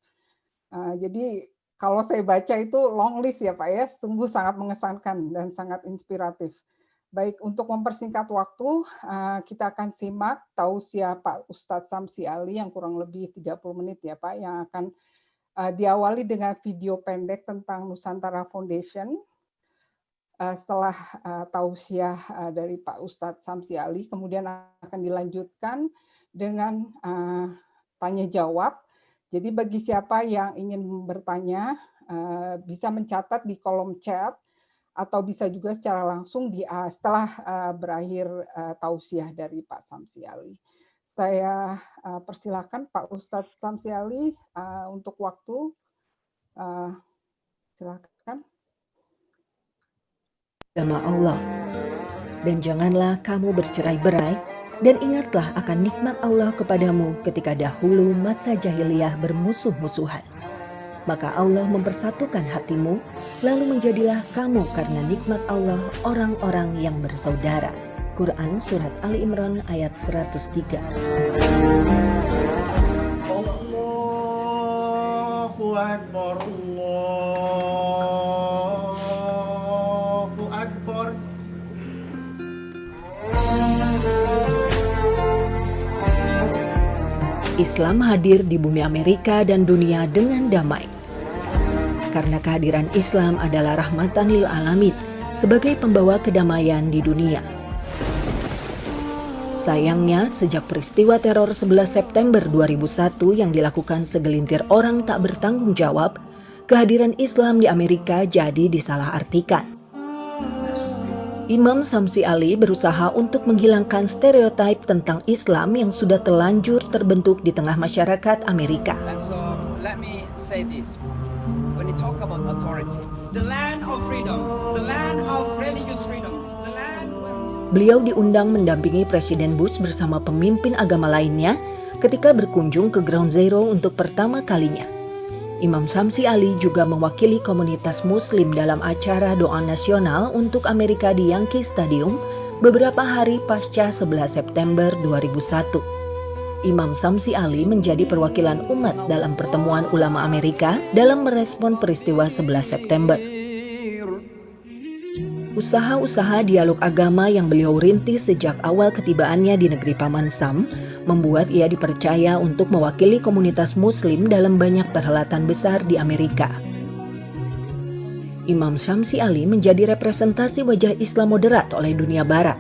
Speaker 1: Jadi kalau saya baca itu long list ya Pak ya, sungguh sangat mengesankan dan sangat inspiratif. Baik, untuk mempersingkat waktu, kita akan simak tausiah Pak Ustadz Samsi Ali yang kurang lebih 30 menit ya Pak, yang akan diawali dengan video pendek tentang Nusantara Foundation. Setelah tausiah dari Pak Ustadz Samsi Ali, kemudian akan dilanjutkan dengan tanya jawab. Jadi bagi siapa yang ingin bertanya, bisa mencatat di kolom chat, atau bisa juga secara langsung setelah berakhir tausiah dari Pak Samsi Ali. Saya persilakan Pak Ustadz Samsi Ali untuk waktu. Silakan.
Speaker 15: Agama Allah, dan janganlah kamu bercerai-berai, dan ingatlah akan nikmat Allah kepadamu ketika dahulu masa jahiliyah bermusuh-musuhan. Maka Allah mempersatukan hatimu, lalu menjadilah kamu karena nikmat Allah orang-orang yang bersaudara. Quran Surat Ali Imran ayat 103.
Speaker 16: Allahu Akbar, Allahu Akbar.
Speaker 15: Islam hadir di bumi Amerika dan dunia dengan damai. Karena kehadiran Islam adalah rahmatan lil alamin sebagai pembawa kedamaian di dunia. Sayangnya, sejak peristiwa teror 11 September 2001 yang dilakukan segelintir orang tak bertanggung jawab, kehadiran Islam di Amerika jadi disalahartikan. Imam Samsi Ali berusaha untuk menghilangkan stereotip tentang Islam yang sudah terlanjur terbentuk di tengah masyarakat Amerika.
Speaker 17: And so, let me say this. When you talk about authority, the land of freedom, the land of religious freedom, the land where...
Speaker 15: Beliau diundang mendampingi Presiden Bush bersama pemimpin agama lainnya ketika berkunjung ke Ground Zero untuk pertama kalinya. Imam Samsi Ali juga mewakili komunitas Muslim dalam acara doa nasional untuk Amerika di Yankee Stadium beberapa hari pasca 11 September 2001. Imam Samsi Ali menjadi perwakilan umat dalam pertemuan ulama Amerika dalam merespon peristiwa 11 September. Usaha-usaha dialog agama yang beliau rintis sejak awal ketibaannya di negeri Paman Sam membuat ia dipercaya untuk mewakili komunitas Muslim dalam banyak perhelatan besar di Amerika. Imam Samsi Ali menjadi representasi wajah Islam moderat oleh dunia Barat.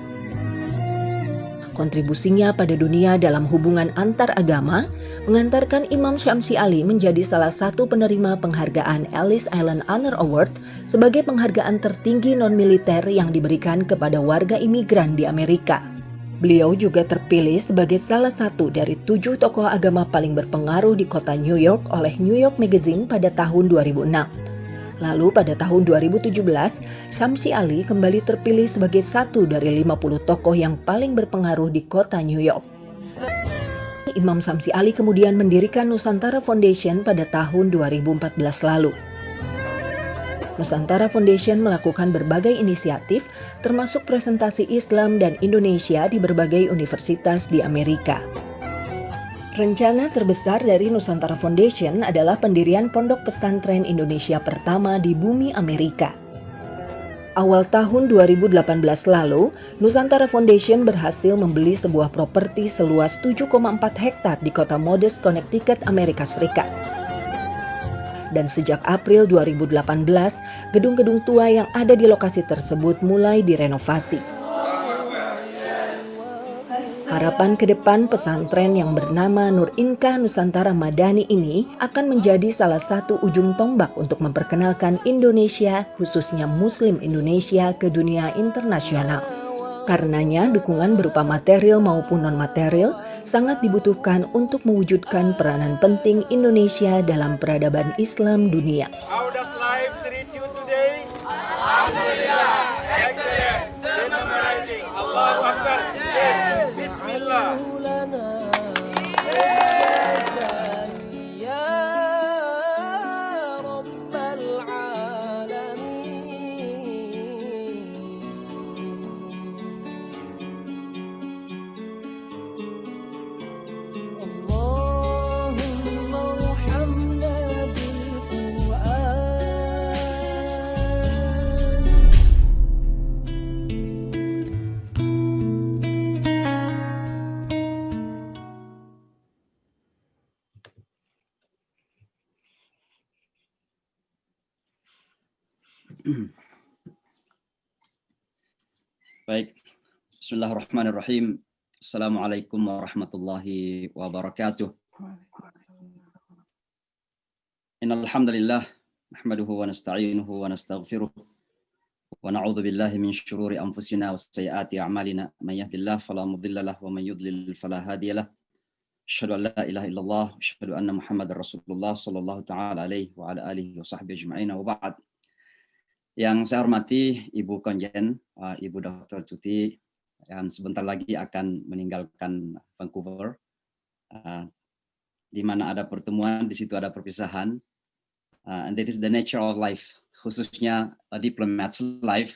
Speaker 15: Kontribusinya pada dunia dalam hubungan antar agama mengantarkan Imam Samsi Ali menjadi salah satu penerima penghargaan Ellis Island Honor Award sebagai penghargaan tertinggi non-militer yang diberikan kepada warga imigran di Amerika. Beliau juga terpilih sebagai salah satu dari 7 tokoh agama paling berpengaruh di kota New York oleh New York Magazine pada tahun 2006. Lalu pada tahun 2017, Samsi Ali kembali terpilih sebagai satu dari 50 tokoh yang paling berpengaruh di kota New York. Imam Samsi Ali kemudian mendirikan Nusantara Foundation pada tahun 2014 lalu. Nusantara Foundation melakukan berbagai inisiatif, termasuk presentasi Islam dan Indonesia di berbagai universitas di Amerika. Rencana terbesar dari Nusantara Foundation adalah pendirian Pondok Pesantren Indonesia pertama di bumi Amerika. Awal tahun 2018 lalu, Nusantara Foundation berhasil membeli sebuah properti seluas 7,4 hektar di kota Modest, Connecticut, Amerika Serikat. Dan sejak April 2018, gedung-gedung tua yang ada di lokasi tersebut mulai direnovasi. Harapan ke depan pesantren yang bernama Nur Inkah Nusantara Madani ini akan menjadi salah satu ujung tombak untuk memperkenalkan Indonesia, khususnya Muslim Indonesia, ke dunia internasional. Karenanya, dukungan berupa material maupun non-material sangat dibutuhkan untuk mewujudkan peranan penting Indonesia dalam peradaban Islam dunia.
Speaker 16: How does life treat you today? Alhamdulillah, excellent, and memorizing. Allahu Akbar. Yes. Bismillah.
Speaker 18: Baik, Bismillahirrahmanirrahim. Assalamualaikum warahmatullahi wabarakatuh. Innal hamdalillah nahmaduhu wa nasta'inuhu wa nastaghfiruh wa na'udzu billahi min syururi anfusina wa sayyiati a'malina may yahdihillahu fala mudilla lahu wa may yudlil fala hadiyalah. Asyhadu an la ilaha illallah wa asyhadu anna Muhammadar Rasulullah sallallahu taala alaihi wa ala alihi wa sahbihi ajma'in wa ba'd. Yang saya hormati Ibu Konjen, Ibu Dr. Tuti, yang sebentar lagi akan meninggalkan Vancouver, di mana ada pertemuan, di situ ada perpisahan, and that is the nature of life, khususnya diplomat's life,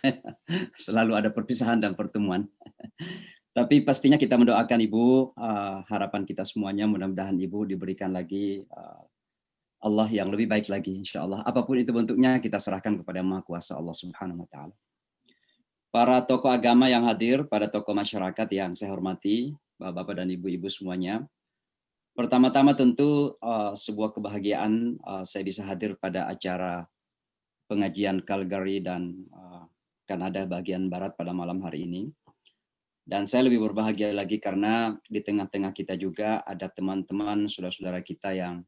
Speaker 18: selalu ada perpisahan dan pertemuan. Tapi pastinya kita mendoakan Ibu, harapan kita semuanya mudah-mudahan Ibu diberikan lagi Allah yang lebih baik lagi, insya Allah. Apapun itu bentuknya, kita serahkan kepada Maha Kuasa Allah Subhanahu wa Ta'ala. Para tokoh agama yang hadir, para tokoh masyarakat yang saya hormati, Bapak-bapak dan Ibu-ibu semuanya. Pertama-tama tentu sebuah kebahagiaan saya bisa hadir pada acara pengajian Calgary dan Kanada bagian barat pada malam hari ini. Dan saya lebih berbahagia lagi karena di tengah-tengah kita juga ada teman-teman, saudara-saudara kita yang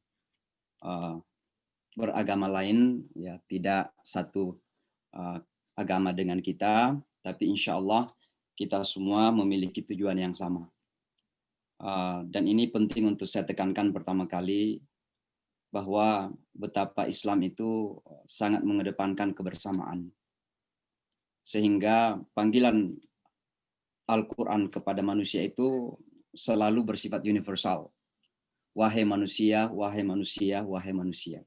Speaker 18: beragama lain, ya tidak satu agama dengan kita, tapi insya Allah kita semua memiliki tujuan yang sama. Dan ini penting untuk saya tekankan pertama kali, bahwa betapa Islam itu sangat mengedepankan kebersamaan. Sehingga panggilan Al-Quran kepada manusia itu selalu bersifat universal. Wahai manusia, wahai manusia, wahai manusia.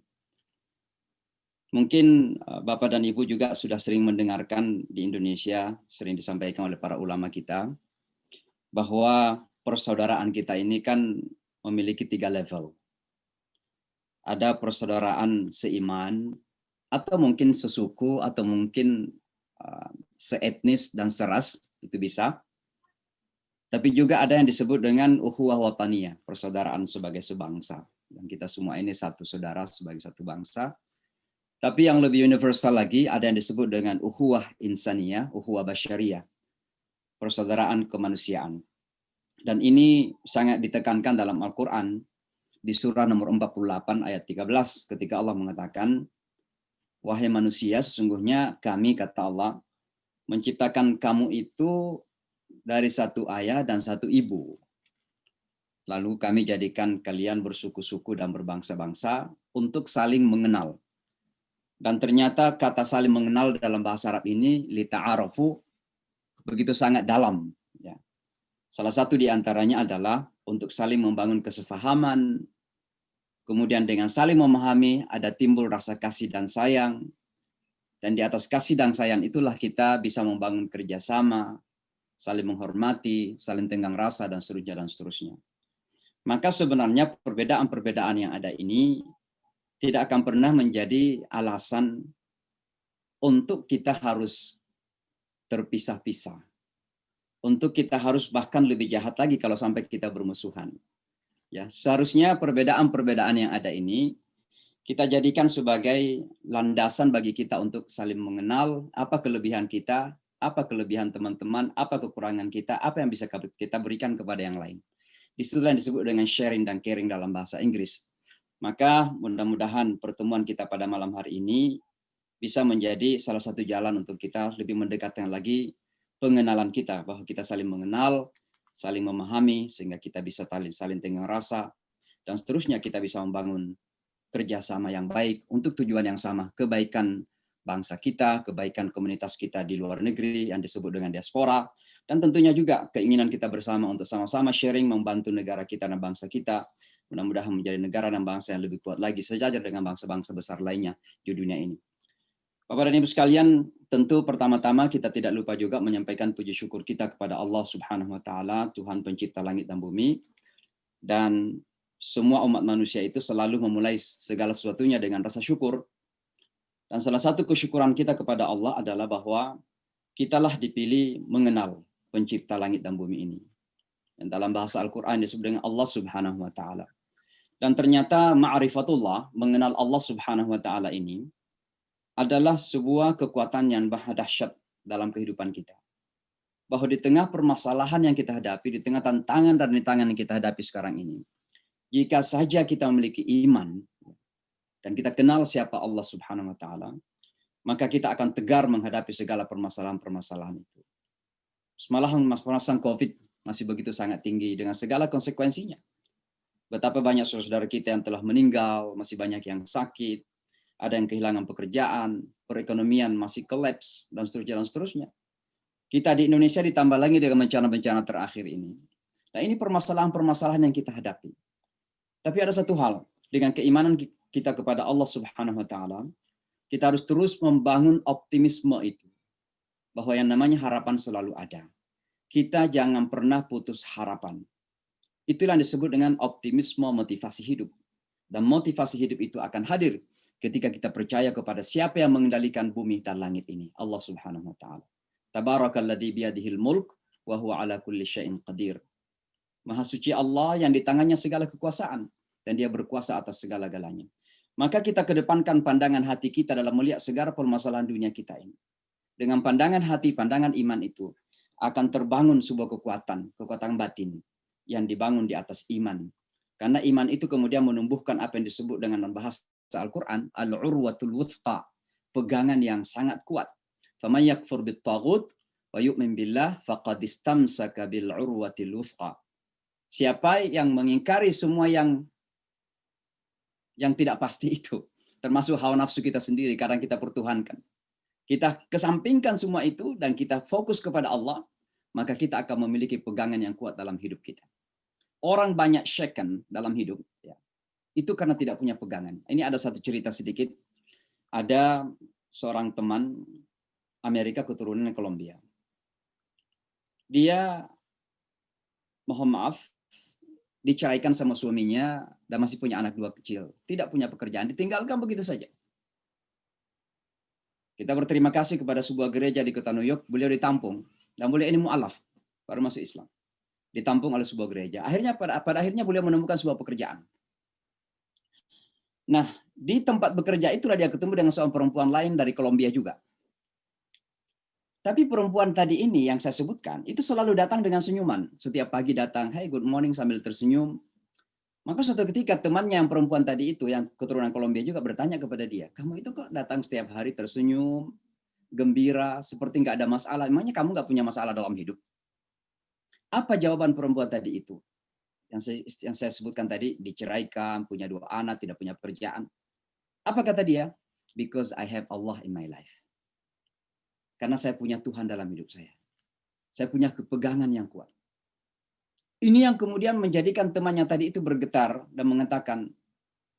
Speaker 18: Mungkin Bapak dan Ibu juga sudah sering mendengarkan di Indonesia, sering disampaikan oleh para ulama kita, bahwa persaudaraan kita ini kan memiliki 3 level. Ada persaudaraan seiman, atau mungkin sesuku, atau mungkin seetnis dan seras, itu bisa. Tapi juga ada yang disebut dengan ukhuwah wataniyah, persaudaraan sebagai sebangsa. Dan kita semua ini satu saudara sebagai satu bangsa. Tapi yang lebih universal lagi, ada yang disebut dengan ukhuwah insaniyah, ukhuwah basyariyah, persaudaraan kemanusiaan. Dan ini sangat ditekankan dalam Al-Quran, di surah nomor 48 ayat 13, ketika Allah mengatakan, wahai manusia, sesungguhnya kami, kata Allah, menciptakan kamu itu dari satu ayah dan satu ibu. Lalu kami jadikan kalian bersuku-suku dan berbangsa-bangsa untuk saling mengenal. Dan ternyata kata saling mengenal dalam bahasa Arab ini, lita'arafu, begitu sangat dalam. Ya. Salah satu di antaranya adalah untuk saling membangun kesefahaman, kemudian dengan saling memahami ada timbul rasa kasih dan sayang, dan di atas kasih dan sayang itulah kita bisa membangun kerjasama, saling menghormati, saling tenggang rasa, dan seterusnya dan seterusnya. Maka sebenarnya perbedaan-perbedaan yang ada ini tidak akan pernah menjadi alasan untuk kita harus terpisah-pisah. Untuk kita harus bahkan lebih jahat lagi kalau sampai kita bermusuhan. Ya, seharusnya perbedaan-perbedaan yang ada ini kita jadikan sebagai landasan bagi kita untuk saling mengenal apa kelebihan kita, apa kelebihan teman-teman, apa kekurangan kita, apa yang bisa kita berikan kepada yang lain. Disitulah yang disebut dengan sharing dan caring dalam bahasa Inggris. Maka mudah-mudahan pertemuan kita pada malam hari ini bisa menjadi salah satu jalan untuk kita lebih mendekatkan lagi pengenalan kita, bahwa kita saling mengenal, saling memahami, sehingga kita bisa saling tenggang rasa, dan seterusnya kita bisa membangun kerjasama yang baik untuk tujuan yang sama, kebaikan bangsa kita, kebaikan komunitas kita di luar negeri yang disebut dengan diaspora, dan tentunya juga keinginan kita bersama untuk sama-sama sharing membantu negara kita dan bangsa kita, mudah-mudahan menjadi negara dan bangsa yang lebih kuat lagi sejajar dengan bangsa-bangsa besar lainnya di dunia ini. Bapak dan Ibu sekalian, tentu pertama-tama kita tidak lupa juga menyampaikan puji syukur kita kepada Allah Subhanahu wa taala, Tuhan pencipta langit dan bumi. Dan semua umat manusia itu selalu memulai segala sesuatunya dengan rasa syukur. Dan salah satu kesyukuran kita kepada Allah adalah bahwa kitalah dipilih mengenal pencipta langit dan bumi ini. Dan dalam bahasa Al-Quran disebut dengan Allah Subhanahu wa taala. Dan ternyata ma'rifatullah, mengenal Allah Subhanahu wa taala ini adalah sebuah kekuatan yang dahsyat dalam kehidupan kita. Bahwa di tengah permasalahan yang kita hadapi, di tengah tantangan dan rintangan yang kita hadapi sekarang ini, jika saja kita memiliki iman dan kita kenal siapa Allah Subhanahu wa taala, maka kita akan tegar menghadapi segala permasalahan-permasalahan itu. Malahan permasalahan COVID masih begitu sangat tinggi dengan segala konsekuensinya. Betapa banyak saudara-saudara kita yang telah meninggal, masih banyak yang sakit, ada yang kehilangan pekerjaan, perekonomian masih collapse, dan seterusnya dan seterusnya. Kita di Indonesia ditambah lagi dengan bencana-bencana terakhir ini. Nah, ini permasalahan-permasalahan yang kita hadapi. Tapi ada satu hal, dengan keimanan kita kepada Allah Subhanahu wa taala, kita harus terus membangun optimisme itu. Bahwa yang namanya harapan selalu ada. Kita jangan pernah putus harapan. Itulah yang disebut dengan optimisme motivasi hidup. Dan motivasi hidup itu akan hadir ketika kita percaya kepada siapa yang mengendalikan bumi dan langit ini, Allah Subhanahu wa taala. Tabarakalladzi biyadihil mulk wa huwa ala kulli syai'in qadir. Maha suci Allah yang di tangannya segala kekuasaan dan dia berkuasa atas segala-galanya. Maka kita kedepankan pandangan hati kita dalam melihat segala permasalahan dunia kita ini. Dengan pandangan hati, pandangan iman itu akan terbangun sebuah kekuatan batin yang dibangun di atas iman. Karena iman itu kemudian menumbuhkan apa yang disebut dengan bahasa Al-Quran, al-urwatul wuthqa, pegangan yang sangat kuat. Faman yakfur bit-taghut wa yu'min billah faqad istamsaka bil urwatil wuthqa. Siapa yang mengingkari semua yang tidak pasti itu, termasuk hawa nafsu kita sendiri, kadang kita pertuhankan. Kita kesampingkan semua itu dan kita fokus kepada Allah, maka kita akan memiliki pegangan yang kuat dalam hidup kita. Orang banyak shaken dalam hidup, ya, itu karena tidak punya pegangan. Ini ada satu cerita sedikit. Ada seorang teman Amerika keturunan Kolombia. Dia, mohon maaf, diceraikan sama suaminya dan masih punya anak 2 kecil, tidak punya pekerjaan, ditinggalkan begitu saja. Kita berterima kasih kepada sebuah gereja di kota New York, beliau ditampung, dan beliau ini mu'alaf, baru masuk Islam. Ditampung oleh sebuah gereja. Akhirnya pada akhirnya beliau menemukan sebuah pekerjaan. Nah, di tempat bekerja itulah dia ketemu dengan seorang perempuan lain dari Kolombia juga. Tapi perempuan tadi ini yang saya sebutkan, itu selalu datang dengan senyuman. Setiap pagi datang, hey good morning sambil tersenyum. Maka suatu ketika temannya yang perempuan tadi itu, yang keturunan Kolombia juga bertanya kepada dia, kamu itu kok datang setiap hari tersenyum, gembira, seperti nggak ada masalah. Emangnya kamu nggak punya masalah dalam hidup? Apa jawaban perempuan tadi itu? Yang saya sebutkan tadi, diceraikan, punya 2 anak, tidak punya pekerjaan. Apa kata dia? Because I have Allah in my life. Karena saya punya Tuhan dalam hidup saya. Saya punya kepegangan yang kuat. Ini yang kemudian menjadikan temannya tadi itu bergetar dan mengatakan,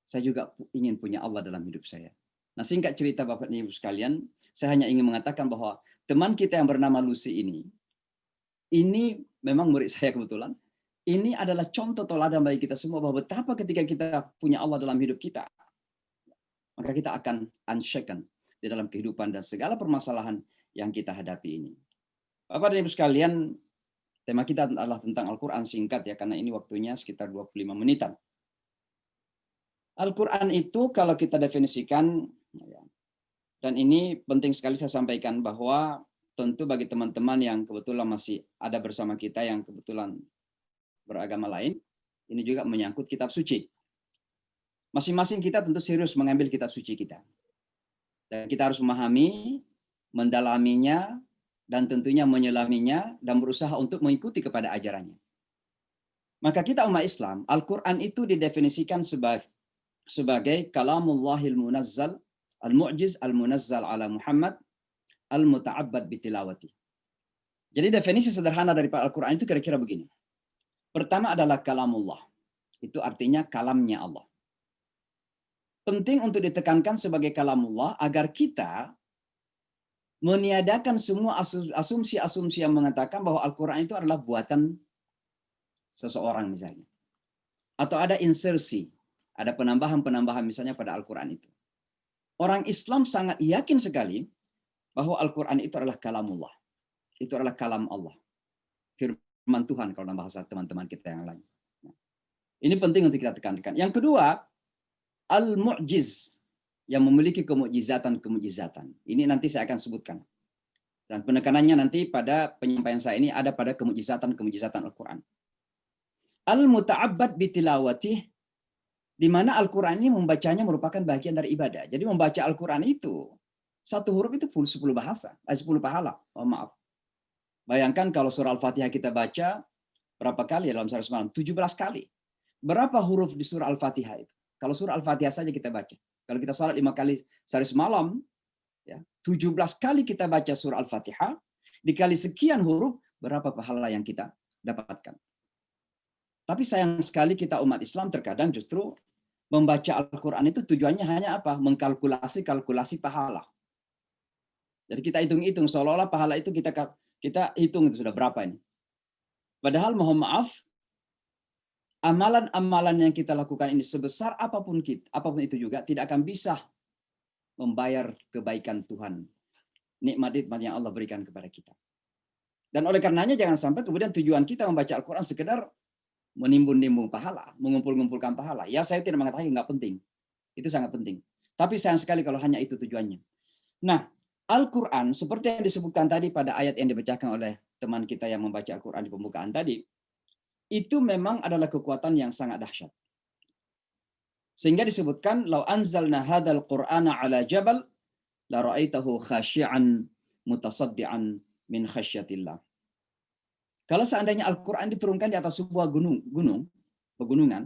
Speaker 18: saya juga ingin punya Allah dalam hidup saya. Nah, singkat cerita Bapak dan Ibu sekalian, saya hanya ingin mengatakan bahwa teman kita yang bernama Lucy ini memang murid saya kebetulan, ini adalah contoh teladan bagi kita semua bahwa betapa ketika kita punya Allah dalam hidup kita, maka kita akan unshaken di dalam kehidupan dan segala permasalahan yang kita hadapi ini. Bapak dan Ibu sekalian, tema kita adalah tentang Al-Quran singkat ya, karena ini waktunya sekitar 25 menitan. Al-Quran itu kalau kita definisikan, dan ini penting sekali saya sampaikan bahwa tentu bagi teman-teman yang kebetulan masih ada bersama kita yang kebetulan beragama lain, ini juga menyangkut kitab suci. Masing-masing kita tentu serius mengambil kitab suci kita. Dan kita harus memahami, mendalaminya, dan tentunya menyelaminya, dan berusaha untuk mengikuti kepada ajarannya. Maka kita umat Islam, Al-Quran itu didefinisikan sebagai kalamullahil munazzal, al-mu'jiz al-munazzal ala Muhammad, al-muta'abbad bitilawati. Jadi definisi sederhana daripada Al-Quran itu kira-kira begini. Pertama adalah kalamullah. Itu artinya kalamnya Allah. Penting untuk ditekankan sebagai kalamullah agar kita meniadakan semua asumsi-asumsi yang mengatakan bahwa Al-Quran itu adalah buatan seseorang misalnya. Atau ada insersi, ada penambahan-penambahan misalnya pada Al-Quran itu. Orang Islam sangat yakin sekali bahwa Al-Quran itu adalah kalamullah. Itu adalah kalam Allah. Firman Tuhan kalau dalam bahasa teman-teman kita yang lain. Ini penting untuk kita tekankan. Yang kedua, al-mu'jiz, yang memiliki kemukjizatan. Ini nanti saya akan sebutkan. Dan penekanannya nanti pada penyampaian saya ini ada pada kemukjizatan Al-Quran. Al-muta'abbad bitilawatih, di mana Al-Quran ini membacanya merupakan bagian dari ibadah. Jadi membaca Al-Quran itu, satu huruf itu 10 bahasa, 10 pahala. Oh, maaf. Bayangkan kalau surah Al-Fatihah kita baca, berapa kali dalam sehari semalam? 17 kali. Berapa huruf di surah Al-Fatihah itu? Kalau surah Al-Fatihah saja kita baca. Kalau kita salat 5 kali sehari semalam, ya, 17 kali kita baca surah Al-Fatihah, dikali sekian huruf, berapa pahala yang kita dapatkan. Tapi sayang sekali kita umat Islam terkadang justru membaca Al-Quran itu tujuannya hanya apa? Mengkalkulasi pahala. Jadi kita hitung-hitung, seolah-olah pahala itu kita hitung itu sudah berapa ini. Padahal mohon maaf, amalan-amalan yang kita lakukan ini sebesar apapun itu juga tidak akan bisa membayar kebaikan Tuhan. Nikmat-nikmat yang Allah berikan kepada kita. Dan oleh karenanya jangan sampai kemudian tujuan kita membaca Al-Quran sekedar menimbun-nimbun pahala, mengumpul-ngumpulkan pahala. Ya saya tidak mengatakan nggak penting. Itu sangat penting. Tapi sayang sekali kalau hanya itu tujuannya. Nah, Al-Quran seperti yang disebutkan tadi pada ayat yang dibacakan oleh teman kita yang membaca Al-Quran di pembukaan tadi, itu memang adalah kekuatan yang sangat dahsyat. Sehingga disebutkan, "Lau anzalna hadzal Qur'ana 'ala jabal la ra'aitahu khashi'an mutasaddian min khasyatillah." Kalau seandainya Al-Quran diturunkan di atas sebuah pegunungan,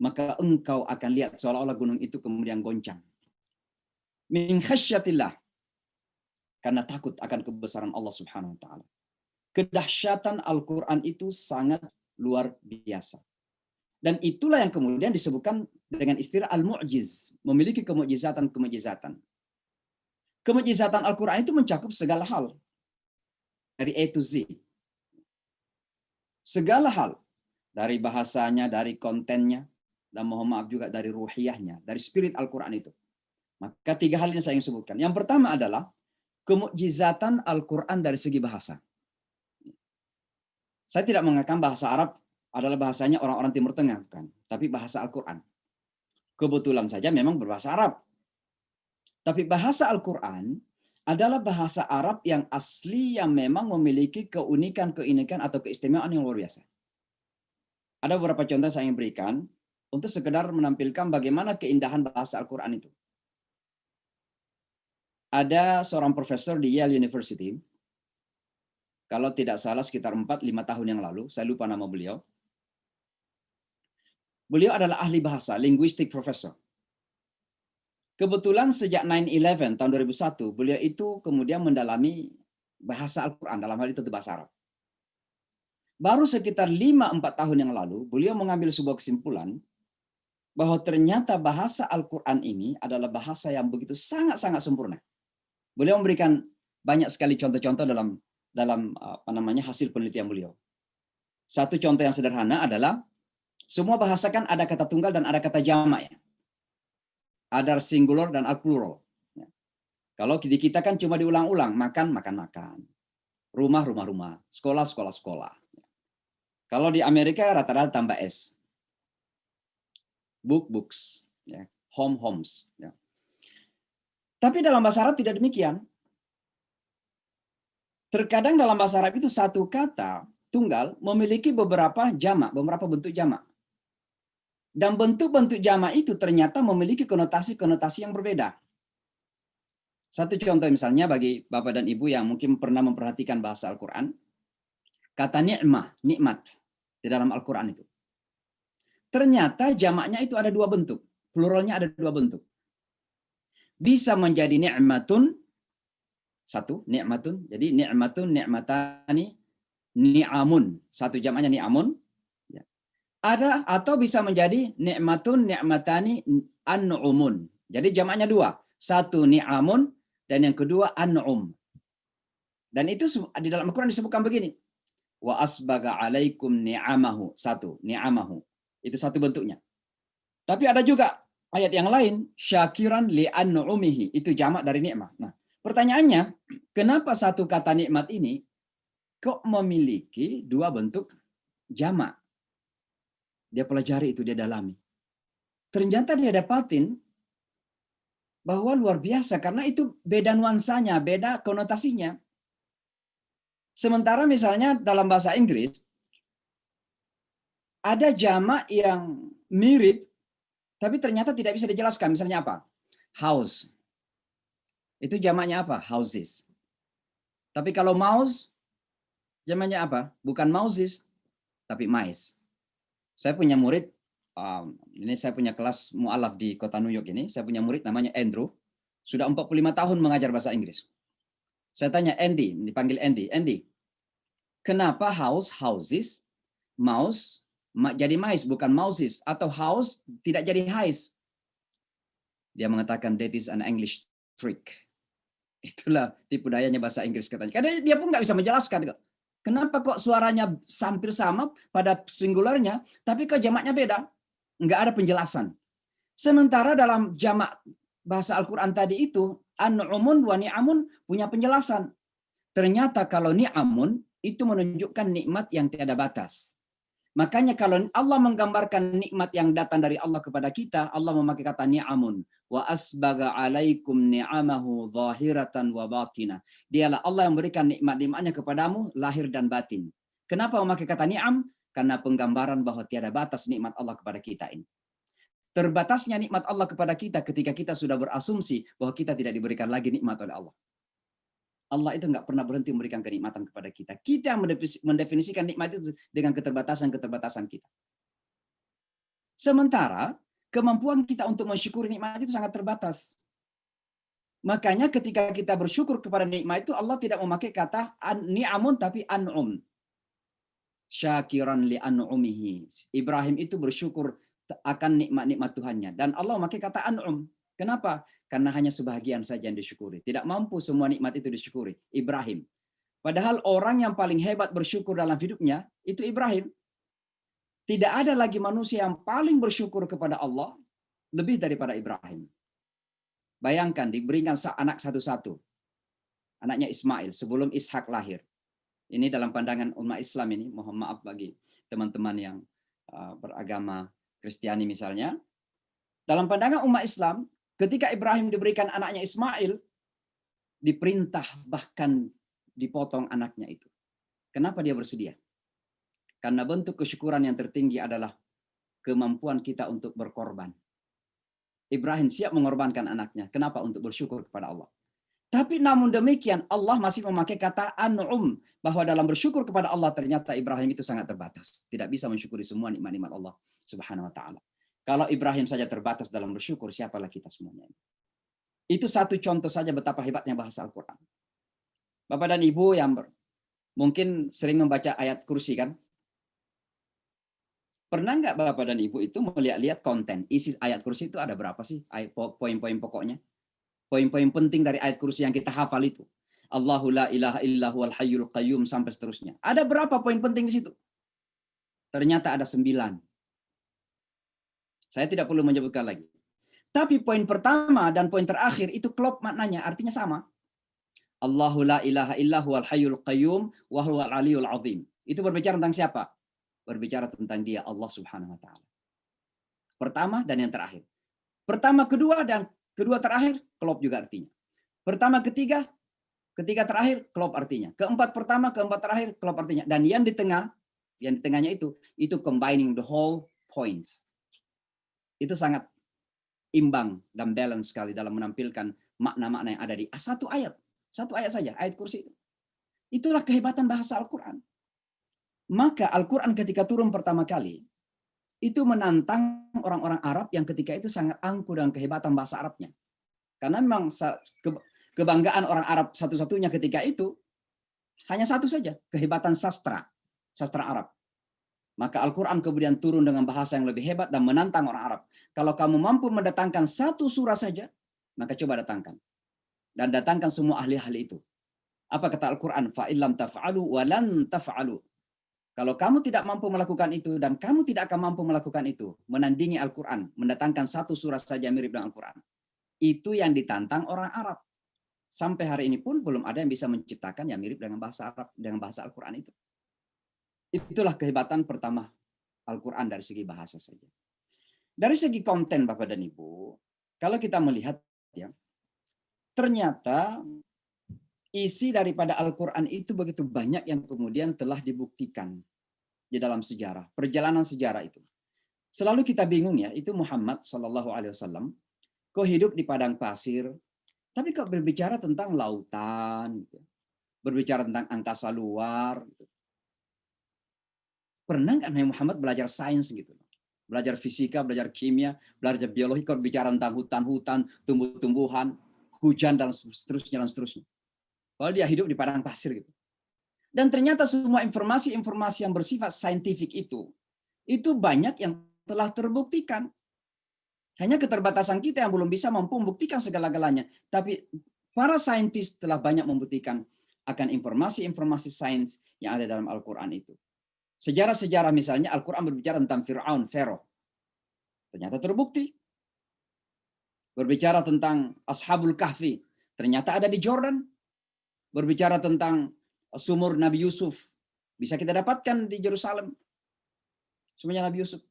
Speaker 18: maka engkau akan lihat seolah-olah gunung itu kemudian goncang. Min khasyatillah. Karena takut akan kebesaran Allah Subhanahu wa taala. Kedahsyatan Al-Quran itu sangat luar biasa. Dan itulah yang kemudian disebutkan dengan istilah al-mu'jiz, memiliki kemukjizatan. Kemukjizatan Al-Quran itu mencakup segala hal. Dari A to Z. Segala hal. dari bahasanya, dari kontennya, dan mohon maaf juga dari ruhiyahnya, dari spirit Al-Quran itu. Maka 3 hal ini saya ingin sebutkan. Yang pertama adalah kemukjizatan Al-Quran dari segi bahasa. Saya tidak mengatakan bahasa Arab adalah bahasanya orang-orang Timur Tengah, bukan. Tapi bahasa Al-Quran. Kebetulan saja memang berbahasa Arab. Tapi bahasa Al-Quran adalah bahasa Arab yang asli yang memang memiliki keunikan atau keistimewaan yang luar biasa. Ada beberapa contoh saya ingin berikan untuk sekedar menampilkan bagaimana keindahan bahasa Al-Quran itu. Ada seorang profesor di Yale University, kalau tidak salah sekitar 4-5 tahun yang lalu, saya lupa nama beliau. Beliau adalah ahli bahasa, linguistic professor. Kebetulan sejak 9/11 tahun 2001, beliau itu kemudian mendalami bahasa Al-Quran, dalam hal itu bahasa Arab. Baru sekitar 5-4 tahun yang lalu, beliau mengambil sebuah kesimpulan bahwa ternyata bahasa Al-Quran ini adalah bahasa yang begitu sangat-sangat sempurna. Beliau memberikan banyak sekali contoh-contoh dalam hasil penelitian beliau. Satu contoh yang sederhana adalah semua bahasa kan ada kata tunggal dan ada kata jamak ya. Ada singular dan plural. Kalau di kita kan cuma diulang-ulang, makan, makan. Rumah, rumah. Sekolah, sekolah. Kalau di Amerika rata-rata tambah S. Book, books. Ya. Home, homes. Ya. Tapi dalam bahasa Arab tidak demikian. Terkadang dalam bahasa Arab itu satu kata tunggal memiliki beberapa jamak, beberapa bentuk jamak. Dan bentuk-bentuk jamak itu ternyata memiliki konotasi-konotasi yang berbeda. Satu contoh misalnya bagi Bapak dan Ibu yang mungkin pernah memperhatikan bahasa Al-Quran, kata ni'mah, nikmat di dalam Al-Quran itu. Ternyata jamaknya itu ada 2 bentuk, pluralnya ada 2 bentuk. Bisa menjadi ni'matun, satu, ni'matun, jadi ni'matun, ni'matani, ni'amun, satu jamaknya ni'amun. Ada atau bisa menjadi ni'matun, ni'matani, an'umun. Jadi jamaknya 2. Satu ni'amun dan yang kedua an'um. Dan itu di dalam Al-Quran disebutkan begini. Wa asbaga alaikum ni'amahu. Satu, ni'amahu. Itu satu bentuknya. Tapi ada juga ayat yang lain, syakiran li an'umihi. Itu jamak dari nikmat. Nah, pertanyaannya, kenapa satu kata nikmat ini kok memiliki 2 bentuk jamak? Dia pelajari itu, dia dalami. Ternyata dia dapatin bahwa luar biasa karena itu beda nuansanya, beda konotasinya. Sementara misalnya dalam bahasa Inggris ada jamak yang mirip tapi ternyata tidak bisa dijelaskan. Misalnya apa? House. Itu jamaknya apa? Houses. Tapi kalau mouse jamaknya apa? Bukan mouses tapi mice. Saya punya murid, ini saya punya kelas mu'alaf di kota New York ini, saya punya murid namanya Andrew, sudah 45 tahun mengajar bahasa Inggris. Saya tanya Andy, dipanggil Andy, kenapa houses, mouse, jadi mice, bukan mouses, atau house tidak jadi highs? Dia mengatakan, that is an English trick. Itulah tipu dayanya bahasa Inggris katanya. Karena dia pun nggak bisa menjelaskan. Kenapa kok suaranya hampir sama pada singularnya, tapi kok jamaknya beda? Nggak ada penjelasan. Sementara dalam jamak bahasa Al-Quran tadi itu, an'umun wa ni'amun punya penjelasan. Ternyata kalau ni'amun itu menunjukkan nikmat yang tiada batas. Makanya kalau Allah menggambarkan nikmat yang datang dari Allah kepada kita, Allah memakai kata ni'amun. Wa asbaga alaikum ni'amahu zahiratan wa batina. Dialah Allah yang memberikan nikmat-nikmatnya kepadamu lahir dan batin. Kenapa memakai kata ni'am? Karena penggambaran bahwa tiada batas nikmat Allah kepada kita ini. Terbatasnya nikmat Allah kepada kita ketika kita sudah berasumsi bahwa kita tidak diberikan lagi nikmat oleh Allah. Allah itu nggak pernah berhenti memberikan kenikmatan kepada kita. Kita yang mendefinisikan nikmat itu dengan keterbatasan-keterbatasan kita. Sementara kemampuan kita untuk mensyukuri nikmat itu sangat terbatas. Makanya ketika kita bersyukur kepada nikmat itu, Allah tidak memakai kata ni'amun tapi an'um. Syakiran li an'umihi. Ibrahim itu bersyukur akan nikmat-nikmat Tuhannya. Dan Allah memakai kata an'um. Kenapa? Karena hanya sebahagian saja yang disyukuri. Tidak mampu semua nikmat itu disyukuri. Ibrahim. Padahal orang yang paling hebat bersyukur dalam hidupnya, itu Ibrahim. Tidak ada lagi manusia yang paling bersyukur kepada Allah lebih daripada Ibrahim. Bayangkan diberikan anak satu-satu. Anaknya Ismail sebelum Ishak lahir. Ini dalam pandangan umat Islam ini, mohon maaf bagi teman-teman yang beragama Kristiani misalnya. Dalam pandangan umat Islam, ketika Ibrahim diberikan anaknya Ismail, diperintah bahkan dipotong anaknya itu. Kenapa dia bersedia? Karena bentuk kesyukuran yang tertinggi adalah kemampuan kita untuk berkorban. Ibrahim siap mengorbankan anaknya. Kenapa? Untuk bersyukur kepada Allah. Tapi namun demikian, Allah masih memakai kata an'um, bahwa dalam bersyukur kepada Allah ternyata Ibrahim itu sangat terbatas. Tidak bisa mensyukuri semua nikmat-nikmat Allah Subhanahu wa taala. Kalau Ibrahim saja terbatas dalam bersyukur, siapalah kita semuanya. Itu satu contoh saja betapa hebatnya bahasa Al-Qur'an. Bapak dan Ibu yang mungkin sering membaca ayat kursi kan? Pernah nggak Bapak dan Ibu itu melihat-lihat konten, isi ayat kursi itu ada berapa sih? Poin-poin pokoknya. Poin-poin penting dari ayat kursi yang kita hafal itu. Allahu la ilaha illa huwal hayyul qayyum sampai seterusnya. Ada berapa poin penting di situ? Ternyata ada 9. Saya tidak perlu menyebutkan lagi. Tapi poin pertama dan poin terakhir itu klop maknanya, artinya sama. Allahu la ilaha illa huwal hayyul qayyum wa huwal aliyul azim. Itu berbicara tentang siapa? Berbicara tentang dia, Allah Subhanahu wa taala. Pertama dan yang terakhir. Pertama, kedua dan kedua terakhir klop juga artinya. Pertama, ketiga terakhir klop artinya. Keempat pertama, keempat terakhir klop artinya. Dan yang di tengahnya itu combining the whole points. Itu sangat imbang dan balance sekali dalam menampilkan makna-makna yang ada di satu ayat saja, ayat kursi itu. Itulah kehebatan bahasa Al-Quran. Maka Al-Quran ketika turun pertama kali, itu menantang orang-orang Arab yang ketika itu sangat angkuh dengan kehebatan bahasa Arabnya. Karena memang kebanggaan orang Arab satu-satunya ketika itu, hanya satu saja, kehebatan sastra Arab. Maka Al-Quran kemudian turun dengan bahasa yang lebih hebat dan menantang orang Arab. Kalau kamu mampu mendatangkan satu surah saja, maka coba datangkan. Dan datangkan semua ahli-ahli itu. Apa kata Al-Quran? Fa'illam taf'alu wa lan taf'alu. Kalau kamu tidak mampu melakukan itu dan kamu tidak akan mampu melakukan itu, menandingi Al-Quran, mendatangkan satu surah saja mirip dengan Al-Quran. Itu yang ditantang orang Arab. Sampai hari ini pun belum ada yang bisa menciptakan yang mirip dengan bahasa Arab, dengan bahasa Al-Quran itu. Itulah kehebatan pertama Al-Quran dari segi bahasa saja. Dari segi konten Bapak dan Ibu, kalau kita melihat ya, ternyata isi daripada Al-Quran itu begitu banyak yang kemudian telah dibuktikan di dalam sejarah, perjalanan sejarah itu. Selalu kita bingung ya, itu Muhammad SAW, kok hidup di padang pasir, tapi kok berbicara tentang lautan, gitu. Berbicara tentang angkasa luar. Gitu. Pernah nggak Nabi Muhammad belajar sains gitu? Belajar fisika, belajar kimia, belajar biologi, kok berbicara tentang hutan-hutan, tumbuh-tumbuhan, hujan, dan seterusnya, dan seterusnya. Kalau dia hidup di padang pasir gitu. Dan ternyata semua informasi-informasi yang bersifat saintifik itu banyak yang telah terbuktikan. Hanya keterbatasan kita yang belum bisa mampu membuktikan segala-galanya. Tapi para saintis telah banyak membuktikan akan informasi-informasi sains yang ada dalam Al-Quran itu. Sejarah-sejarah misalnya Al-Quran berbicara tentang Fir'aun, Fero. Ternyata terbukti. Berbicara tentang Ashabul Kahfi. Ternyata ada di Jordan. Berbicara tentang sumur Nabi Yusuf. Bisa kita dapatkan di Yerusalem. Semuanya Nabi Yusuf.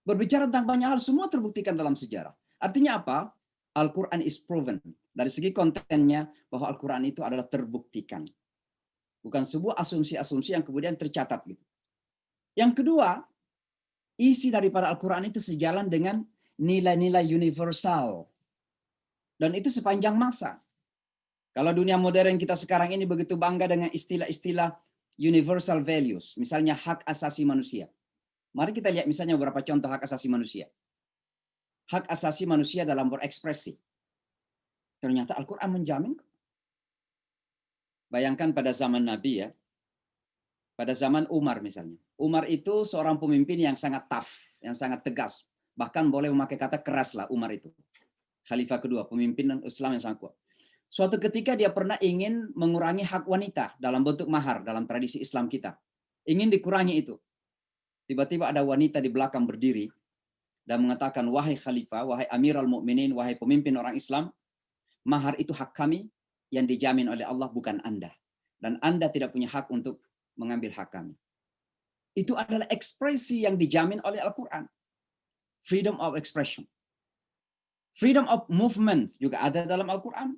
Speaker 18: Berbicara tentang banyak hal, semua terbuktikan dalam sejarah. Artinya apa? Al-Quran is proven. Dari segi kontennya, bahwa Al-Quran itu adalah terbuktikan. Bukan sebuah asumsi-asumsi yang kemudian tercatat. Gitu. Yang kedua, isi daripada Al-Quran itu sejalan dengan nilai-nilai universal. Dan itu sepanjang masa. Kalau dunia modern kita sekarang ini begitu bangga dengan istilah-istilah universal values, misalnya hak asasi manusia. Mari kita lihat misalnya beberapa contoh hak asasi manusia. Hak asasi manusia dalam berekspresi. Ternyata Al-Quran menjamin. Bayangkan pada zaman Nabi ya, pada zaman Umar misalnya. Umar itu seorang pemimpin yang sangat tough, yang sangat tegas. Bahkan boleh memakai kata keras lah Umar itu. Khalifah kedua, pemimpin Islam yang sangat kuat. Suatu ketika dia pernah ingin mengurangi hak wanita dalam bentuk mahar dalam tradisi Islam kita. Ingin dikurangi itu. tiba-tiba ada wanita di belakang berdiri dan mengatakan, wahai khalifah, wahai Amirul Mukminin, wahai pemimpin orang Islam, mahar itu hak kami yang dijamin oleh Allah, bukan Anda. Dan Anda tidak punya hak untuk mengambil hak kami. Itu adalah ekspresi yang dijamin oleh Al-Quran. Freedom of expression. Freedom of movement juga ada dalam Al-Quran.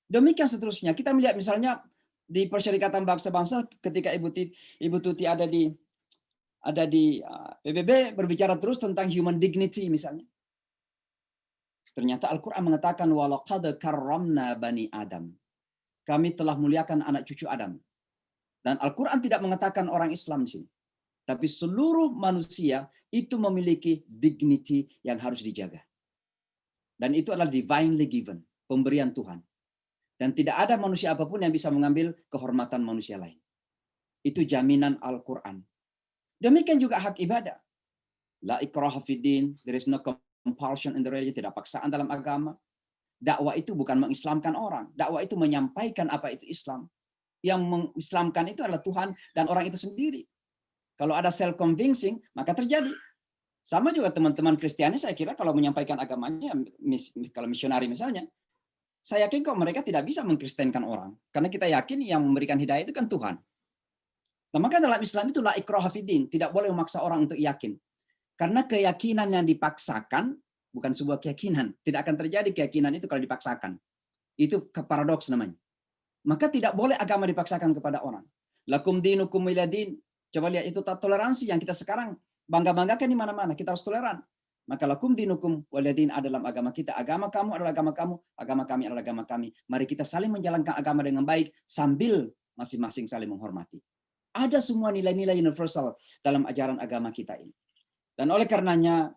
Speaker 18: Demikian seterusnya. Kita melihat misalnya di Perserikatan Bangsa-Bangsa ketika Ibu Tuti ada di PBB berbicara terus tentang human dignity misalnya. Ternyata Al-Quran mengatakan walaqad karramna bani Adam. Kami telah muliakan anak cucu Adam. Dan Al-Quran tidak mengatakan orang Islam di sini. Tapi seluruh manusia itu memiliki dignity yang harus dijaga. Dan itu adalah divinely given, pemberian Tuhan. Dan tidak ada manusia apapun yang bisa mengambil kehormatan manusia lain. Itu jaminan Al-Quran. Demikian juga hak ibadah. La ikraha fiddin, there is no compulsion in the religion, tidak paksaan dalam agama. Dakwah itu bukan mengislamkan orang. Dakwah itu menyampaikan apa itu Islam. Yang mengislamkan itu adalah Tuhan dan orang itu sendiri. Kalau ada self-convincing, maka terjadi. Sama juga teman-teman Kristiani, saya kira kalau menyampaikan agamanya, kalau misionari misalnya, saya yakin kok mereka tidak bisa mengkristenkan orang. Karena kita yakin yang memberikan hidayah itu kan Tuhan. Nah, maka dalam Islam itu la ikraha fiddin, tidak boleh memaksa orang untuk yakin. Karena keyakinan yang dipaksakan bukan sebuah keyakinan. Tidak akan terjadi keyakinan itu kalau dipaksakan. Itu paradoks namanya. Maka tidak boleh agama dipaksakan kepada orang. Lakum dinukum waliya-din. Coba lihat itu toleransi yang kita sekarang bangga-banggakan di mana-mana. Kita harus toleran. Maka lakum dinukum waliya-din adalah agama kita. Agama kamu adalah agama kamu. Agama kami adalah agama kami. Mari kita saling menjalankan agama dengan baik sambil masing-masing saling menghormati. Ada semua nilai-nilai universal dalam ajaran agama kita ini. Dan oleh karenanya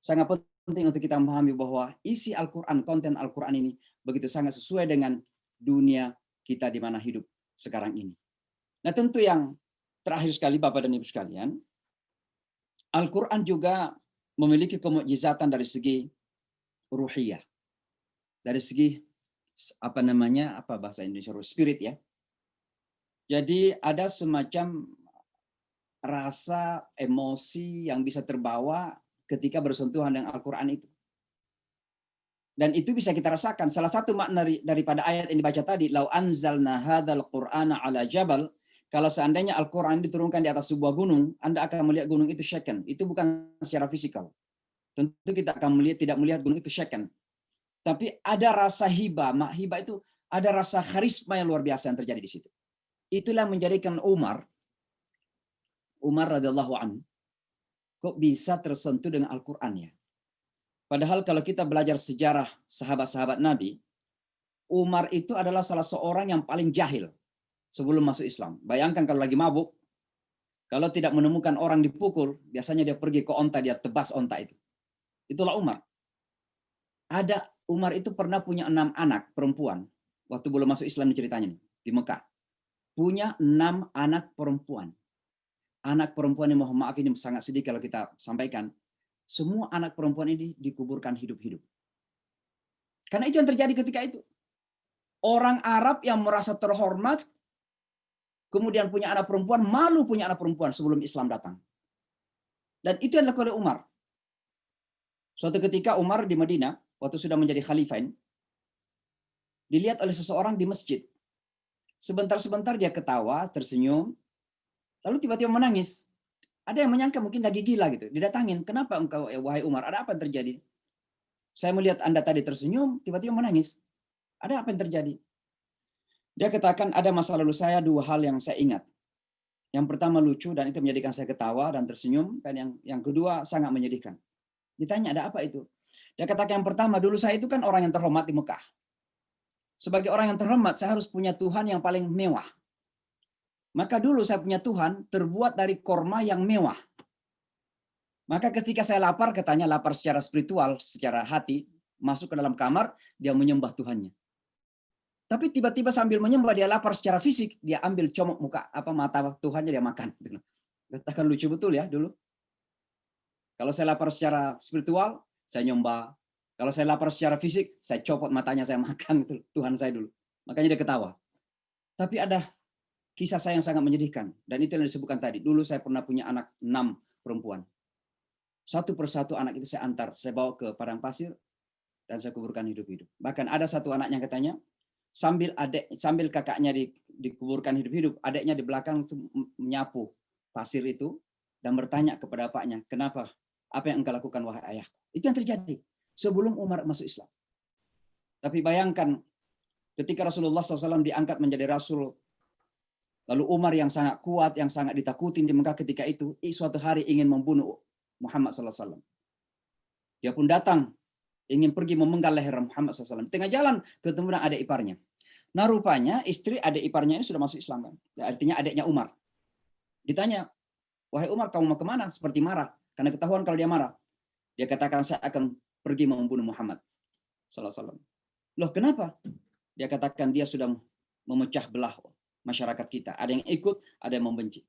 Speaker 18: sangat penting untuk kita memahami bahwa isi Al-Quran, konten Al-Quran ini begitu sangat sesuai dengan dunia kita di mana hidup sekarang ini. Nah, tentu yang terakhir sekali Bapak dan Ibu sekalian, Al-Quran juga memiliki kemukjizatan dari segi ruhiyah. Dari segi apa bahasa Indonesia, spirit ya. Jadi ada semacam rasa emosi yang bisa terbawa ketika bersentuhan dengan Al-Quran itu. Dan itu bisa kita rasakan. Salah satu makna daripada ayat yang dibaca tadi, lau anzalna hadzal qur'ana ala jabal, kalau seandainya Al-Quran diturunkan di atas sebuah gunung, Anda akan melihat gunung itu shaken. Itu bukan secara fisikal. Tentu kita akan tidak melihat gunung itu shaken. Tapi ada rasa hibah. Hibah itu ada rasa karisma yang luar biasa yang terjadi di situ. Itulah menjadikan Umar radhiyallahu anhu kok bisa tersentuh dengan Al-Quran ya. Padahal kalau kita belajar sejarah sahabat-sahabat Nabi, Umar itu adalah salah seorang yang paling jahil sebelum masuk Islam. Bayangkan kalau lagi mabuk, kalau tidak menemukan orang dipukul, biasanya dia pergi ke onta, dia tebas onta itu. Itulah Umar. Umar itu pernah punya 6 anak perempuan waktu belum masuk Islam ceritanya nih, di Mekah. Punya 6 anak perempuan. Anak perempuan ini, mohon maaf ini sangat sedih kalau kita sampaikan. Semua anak perempuan ini dikuburkan hidup-hidup. Karena itu yang terjadi ketika itu. Orang Arab yang merasa terhormat, kemudian punya anak perempuan, malu punya anak perempuan sebelum Islam datang. Dan itu yang dilakukan oleh Umar. Suatu ketika Umar di Madinah, waktu sudah menjadi khalifah, dilihat oleh seseorang di masjid. Sebentar-sebentar dia ketawa, tersenyum, lalu tiba-tiba menangis. Ada yang menyangka mungkin lagi gila gitu. Didatangin, kenapa engkau, wahai Umar, ada apa yang terjadi? Saya melihat Anda tadi tersenyum, tiba-tiba menangis. Ada apa yang terjadi? Dia katakan, ada masa lalu saya 2 hal yang saya ingat. Yang pertama lucu dan itu menjadikan saya ketawa dan tersenyum. Dan yang kedua sangat menyedihkan. Ditanya, ada apa itu? Dia katakan, yang pertama, dulu saya itu kan orang yang terhormat di Mekah. Sebagai orang yang terhormat, saya harus punya Tuhan yang paling mewah. Maka dulu saya punya Tuhan terbuat dari korma yang mewah. Maka ketika saya lapar, katanya lapar secara spiritual, secara hati, masuk ke dalam kamar, dia menyembah Tuhannya. Tapi tiba-tiba sambil menyembah, dia lapar secara fisik, dia ambil comok mata Tuhannya, dia makan. Katakan lucu betul ya dulu. Kalau saya lapar secara spiritual, saya nyembah. Kalau saya lapar secara fisik, saya copot matanya, saya makan itu Tuhan saya dulu. Makanya dia ketawa. Tapi ada kisah saya yang sangat menyedihkan. Dan itu yang disebutkan tadi. Dulu saya pernah punya anak 6 perempuan. Satu persatu anak itu saya antar, saya bawa ke padang pasir dan saya kuburkan hidup-hidup. Bahkan ada satu anak yang katanya sambil kakaknya dikuburkan hidup-hidup, adiknya di belakang menyapu pasir itu dan bertanya kepada bapaknya, "Kenapa? Apa yang engkau lakukan wahai ayahku?" Itu yang terjadi sebelum Umar masuk Islam. Tapi bayangkan ketika Rasulullah SAW diangkat menjadi Rasul, lalu Umar yang sangat kuat, yang sangat ditakutin di Mekah ketika itu, suatu hari ingin membunuh Muhammad SAW. Dia pun datang, ingin pergi memenggal leher Muhammad SAW. Tengah jalan ketemu dengan adik iparnya. Nah rupanya istri adik iparnya ini sudah masuk Islam. Kan? Artinya adiknya Umar. Ditanya, "Wahai Umar, kamu mau kemana?" Seperti marah. Karena ketahuan kalau dia marah. Dia katakan, "Saya akan pergi membunuh Muhammad SAW." Loh kenapa? Dia katakan dia sudah memecah belah masyarakat kita. Ada yang ikut, ada yang membenci.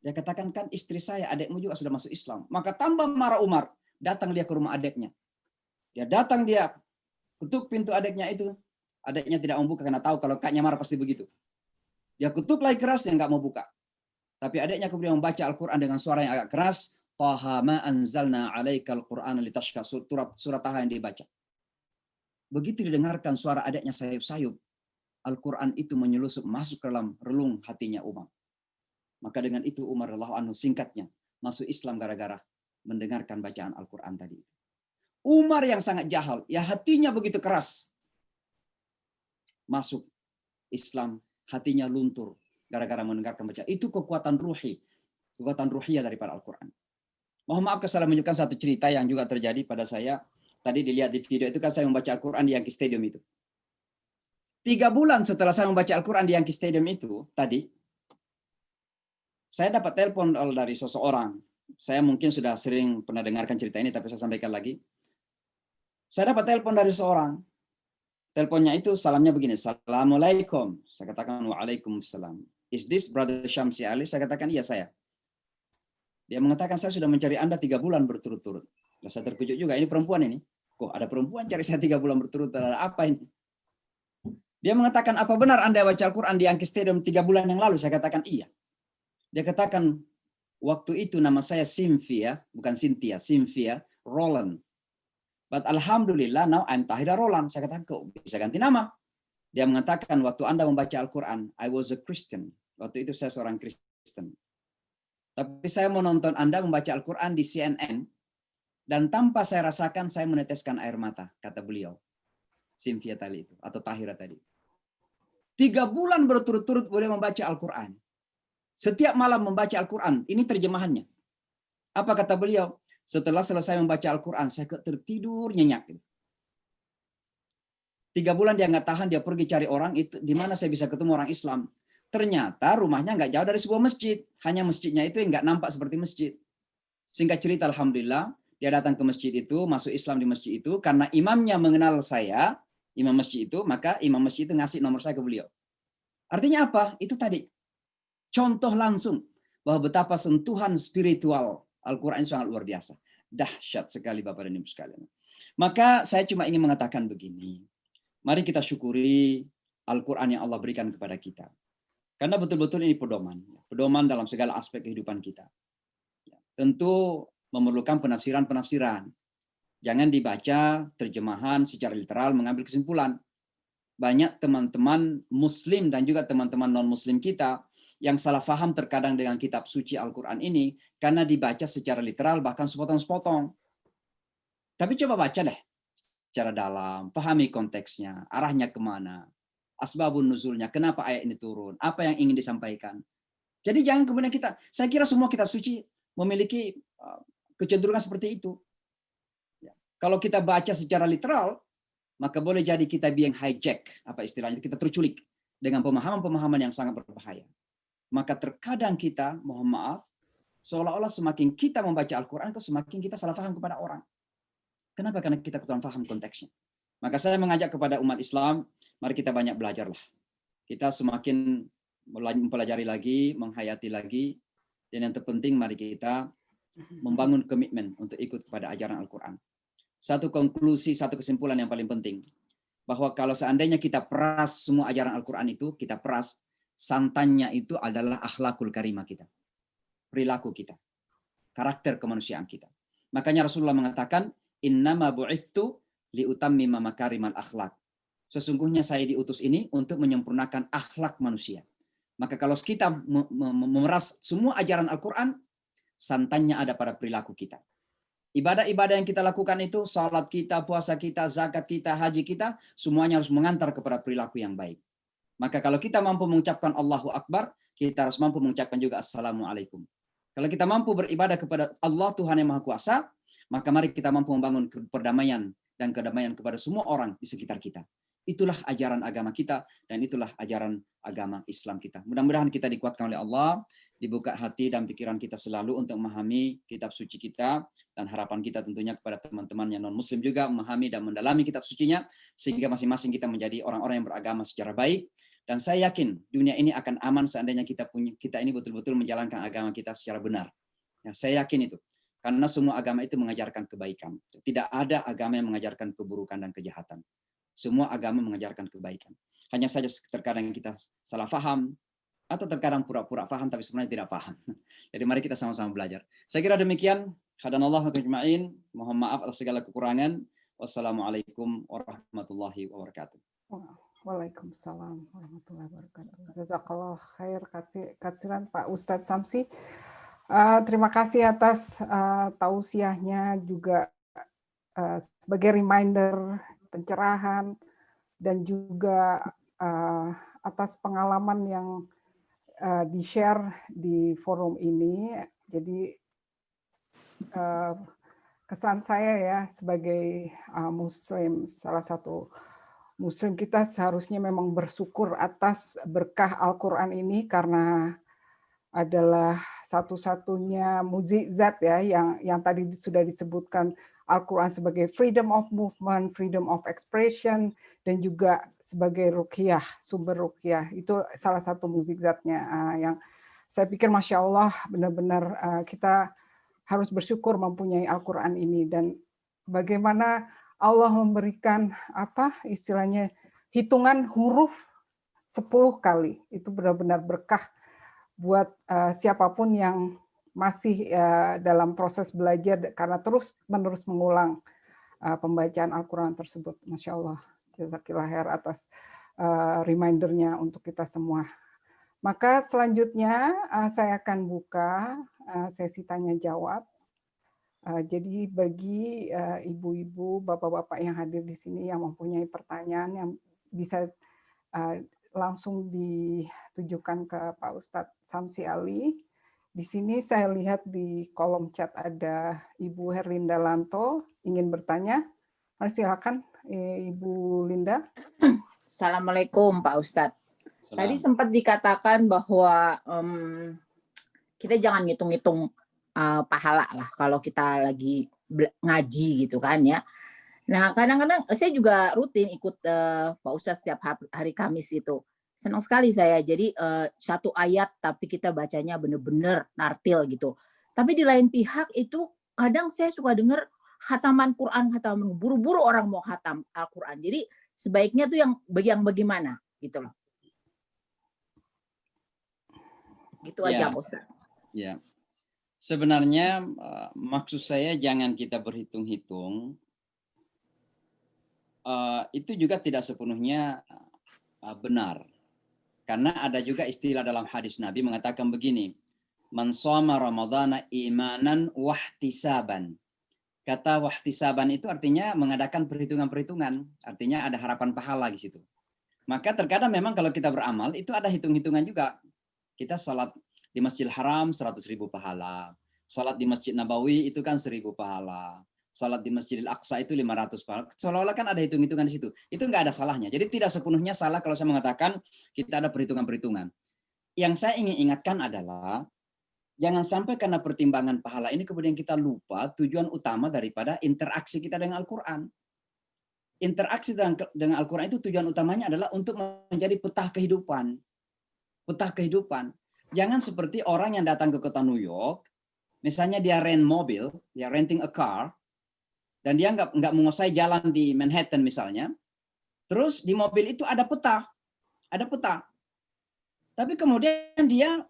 Speaker 18: Dia katakan, "Kan istri saya, adikmu juga sudah masuk Islam." Maka tambah marah Umar. Datang dia ke rumah adiknya. Dia datang, dia ketuk pintu adiknya itu. Adiknya tidak mau buka karena tahu kalau kakaknya marah pasti begitu. Dia ketuk lagi keras, dia nggak mau buka. Tapi adiknya kemudian membaca Al-Quran dengan suara yang agak keras. Taha ma anzalna alaikal Qur'ana litashqa. Surat Taha yang dibaca. Begitu didengarkan suara adiknya sayup-sayup, Al-Quran itu menyelusup masuk ke dalam relung hatinya Umar. Maka dengan itu Umar radhiyallahu anhu singkatnya masuk Islam gara-gara mendengarkan bacaan Al-Quran tadi. Umar yang sangat jahal, ya hatinya begitu keras. Masuk Islam, hatinya luntur gara-gara mendengarkan bacaan. Itu kekuatan ruhiyah daripada Al-Quran. Mohon maaf kalau saya menunjukkan satu cerita yang juga terjadi pada saya. Tadi dilihat di video itu kan saya membaca Al-Quran di Yankee Stadium itu. 3 bulan setelah saya membaca Al-Quran di Yankee Stadium itu tadi, saya dapat telepon dari seseorang. Saya mungkin sudah sering pernah dengarkan cerita ini, tapi saya sampaikan lagi. Saya dapat telepon dari seorang. Teleponnya itu salamnya begini, "Assalamualaikum." Saya katakan, "Waalaikumsalam. Is this Brother Syamsi Ali?" Saya katakan, "Iya saya." Dia mengatakan, "Saya sudah mencari Anda 3 bulan berturut-turut." Nah, saya terkejut juga, ini perempuan ini. Kok ada perempuan cari saya 3 bulan berturut-turut, ada apa ini? Dia mengatakan, "Apa benar Anda baca Al-Quran di Yankee Stadium 3 bulan yang lalu?" Saya katakan, "Iya." Dia katakan, "Waktu itu nama saya Cynthia, bukan Cynthia, Cynthia Roland. But alhamdulillah now I'm Tahira Roland." Saya katakan, "Kok bisa ganti nama?" Dia mengatakan, "Waktu Anda membaca Al-Quran, I was a Christian." Waktu itu saya seorang Kristen. Tapi saya menonton Anda membaca Al-Quran di CNN, dan tanpa saya rasakan saya meneteskan air mata, kata beliau. Cynthia tadi itu, atau Tahira tadi. 3 bulan berturut-turut boleh membaca Al-Quran. Setiap malam membaca Al-Quran. Ini terjemahannya. Apa kata beliau? Setelah selesai membaca Al-Quran, saya tertidur nyenyak. 3 bulan dia nggak tahan, dia pergi cari orang, itu di mana saya bisa ketemu orang Islam. Ternyata rumahnya nggak jauh dari sebuah masjid. Hanya masjidnya itu yang nggak nampak seperti masjid. Singkat cerita, alhamdulillah, dia datang ke masjid itu, masuk Islam di masjid itu, karena imamnya mengenal saya, imam masjid itu, maka imam masjid itu ngasih nomor saya ke beliau. Artinya apa? Itu tadi. Contoh langsung bahwa betapa sentuhan spiritual Al-Quran sangat luar biasa. Dahsyat sekali Bapak dan Ibu sekalian. Maka saya cuma ingin mengatakan begini. Mari kita syukuri Al-Quran yang Allah berikan kepada kita. Karena betul-betul ini pedoman. Pedoman dalam segala aspek kehidupan kita. Tentu memerlukan penafsiran-penafsiran. Jangan dibaca terjemahan secara literal mengambil kesimpulan. Banyak teman-teman Muslim dan juga teman-teman non-Muslim kita yang salah faham terkadang dengan kitab suci Al-Quran ini karena dibaca secara literal bahkan sepotong-sepotong. Tapi coba baca deh secara dalam, pahami konteksnya, arahnya kemana, asbabun nuzulnya, kenapa ayat ini turun, apa yang ingin disampaikan. Jadi jangan kemudian saya kira semua kitab suci memiliki kecenderungan seperti itu. Kalau kita baca secara literal, maka boleh jadi kita being hijack, apa istilahnya, kita terculik dengan pemahaman-pemahaman yang sangat berbahaya. Maka terkadang kita, mohon maaf, seolah-olah semakin kita membaca Al-Quran, semakin kita salah paham kepada orang. Kenapa? Karena kita kurang paham konteksnya. Maka saya mengajak kepada umat Islam, mari kita banyak belajarlah. Kita semakin mempelajari lagi, menghayati lagi, dan yang terpenting mari kita membangun komitmen untuk ikut kepada ajaran Al-Quran. Satu konklusi, satu kesimpulan yang paling penting, bahwa kalau seandainya kita peras semua ajaran Al-Quran itu, kita peras, santannya itu adalah akhlakul karimah kita, perilaku kita. karakter kemanusiaan kita. Makanya Rasulullah mengatakan, innama bu'ithu liutammima makarimal akhlak. Sesungguhnya saya diutus ini untuk menyempurnakan akhlak manusia. Maka kalau kita memeras semua ajaran Al-Quran, santannya ada pada perilaku kita. Ibadah-ibadah yang kita lakukan itu, salat kita, puasa kita, zakat kita, haji kita, semuanya harus mengantar kepada perilaku yang baik. Maka kalau kita mampu mengucapkan Allahu Akbar, kita harus mampu mengucapkan juga Assalamualaikum. Kalau kita mampu beribadah kepada Allah Tuhan yang Maha Kuasa, maka mari kita mampu membangun perdamaian dan kedamaian kepada semua orang di sekitar kita. Itulah ajaran agama kita dan itulah ajaran agama Islam kita. Mudah-mudahan kita dikuatkan oleh Allah, dibuka hati dan pikiran kita selalu untuk memahami kitab suci kita, dan harapan kita tentunya kepada teman-teman yang non-muslim juga memahami dan mendalami kitab sucinya, sehingga masing-masing kita menjadi orang-orang yang beragama secara baik. Dan saya yakin dunia ini akan aman seandainya kita ini betul-betul menjalankan agama kita secara benar. Ya, saya yakin itu. Karena semua agama itu mengajarkan kebaikan. Tidak ada agama yang mengajarkan keburukan dan kejahatan. Semua agama mengajarkan kebaikan. Hanya saja terkadang kita salah paham, atau terkadang pura-pura paham tapi sebenarnya tidak paham. Jadi mari kita sama-sama belajar. Saya kira demikian. Hadanallahu ajma'in. Mohon maaf atas segala kekurangan. Wassalamualaikum warahmatullahi wabarakatuh.
Speaker 1: Waalaikumsalam warahmatullahi wabarakatuh. Jazakallah khair katsiran Pak Ustadz Samsi. Terima kasih atas tausiahnya, juga sebagai reminder, pencerahan, dan juga atas pengalaman yang di-share di forum ini. Jadi kesan saya ya sebagai Muslim, salah satu Muslim, kita seharusnya memang bersyukur atas berkah Al-Quran ini, karena adalah satu-satunya mukjizat ya yang tadi sudah disebutkan, Al-Quran sebagai freedom of movement, freedom of expression, dan juga sebagai ruqyah, sumber ruqyah. Itu salah satu mukjizatnya yang saya pikir Masya Allah benar-benar kita harus bersyukur mempunyai Al-Quran ini. Dan bagaimana Allah memberikan istilahnya hitungan huruf 10 kali. Itu benar-benar berkah buat siapapun yang masih dalam proses belajar, karena terus-menerus mengulang pembacaan Al-Quran tersebut. Masya Allah, jazakillah khair atas remindernya untuk kita semua. Maka selanjutnya saya akan buka sesi tanya-jawab. Jadi bagi ibu-ibu, bapak-bapak yang hadir di sini yang mempunyai pertanyaan yang bisa langsung ditujukan ke Pak Ustadz Samsi Ali. Di sini saya lihat di kolom chat ada Ibu Herlinda Lanto ingin bertanya. Mari silakan Ibu Linda.
Speaker 13: Assalamualaikum Pak Ustadz. Tadi sempat dikatakan bahwa kita jangan ngitung-ngitung pahala lah kalau kita lagi ngaji gitu kan ya. Nah kadang-kadang saya juga rutin ikut Pak Ustadz setiap hari Kamis itu. Senang sekali saya. Jadi satu ayat tapi kita bacanya benar-benar tartil gitu. Tapi di lain pihak itu kadang saya suka dengar khataman Quran, buru-buru orang mau khatam Al-Quran. Jadi sebaiknya tuh yang bagaimana gitu loh. Gitu aja Pak Ustadz.
Speaker 18: Ya. Sebenarnya maksud saya jangan kita berhitung-hitung. Itu juga tidak sepenuhnya benar. Karena ada juga istilah dalam hadis Nabi mengatakan begini, man shoma ramadhana imanan wahtisaban. Kata wahtisaban itu artinya mengadakan perhitungan-perhitungan, artinya ada harapan pahala di situ. Maka terkadang memang kalau kita beramal itu ada hitung-hitungan juga. Kita salat di Masjidil Haram 100.000 pahala, salat di Masjid Nabawi itu kan 1.000 pahala. Salat di Masjidil Aqsa itu 500 pahala. Seolah-olah kan ada hitung-hitungan di situ. Itu nggak ada salahnya. Jadi tidak sepenuhnya salah kalau saya mengatakan kita ada perhitungan-perhitungan. Yang saya ingin ingatkan adalah jangan sampai karena pertimbangan pahala ini kemudian kita lupa tujuan utama daripada interaksi kita dengan Al-Quran. Interaksi dengan Al-Quran itu tujuan utamanya adalah untuk menjadi peta kehidupan. Peta kehidupan. Jangan seperti orang yang datang ke kota New York, misalnya dia rent mobil, dia renting a car, dan dia nggak menguasai jalan di Manhattan misalnya, terus di mobil itu ada peta, tapi kemudian dia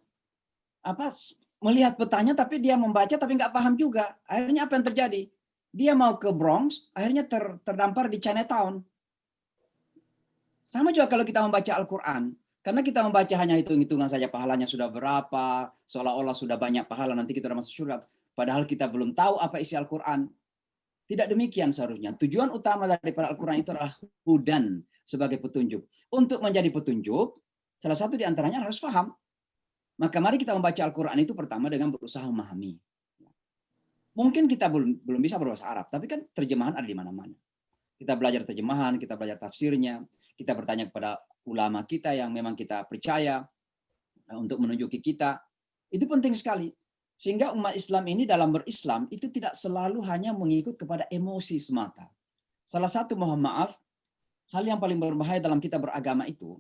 Speaker 18: melihat petanya tapi dia membaca tapi nggak paham juga. Akhirnya apa yang terjadi? Dia mau ke Bronx, akhirnya terdampar di Chinatown. Sama juga kalau kita membaca Al-Quran. Karena kita membaca hanya hitung-hitungan saja pahalanya sudah berapa, seolah-olah sudah banyak pahala, nanti kita sudah masuk surga. Padahal kita belum tahu apa isi Al-Quran. Tidak demikian seharusnya. Tujuan utama daripada Al-Quran itu adalah hudan, sebagai petunjuk. Untuk menjadi petunjuk, salah satu di antaranya harus paham. Maka mari kita membaca Al-Quran itu pertama dengan berusaha memahami. Mungkin kita belum bisa berbahasa Arab, tapi kan terjemahan ada di mana-mana. Kita belajar terjemahan, kita belajar tafsirnya, kita bertanya kepada ulama kita yang memang kita percaya untuk menunjuki kita. Itu penting sekali. Sehingga umat Islam ini dalam berislam itu tidak selalu hanya mengikut kepada emosi semata. Salah satu, mohon maaf, hal yang paling berbahaya dalam kita beragama itu,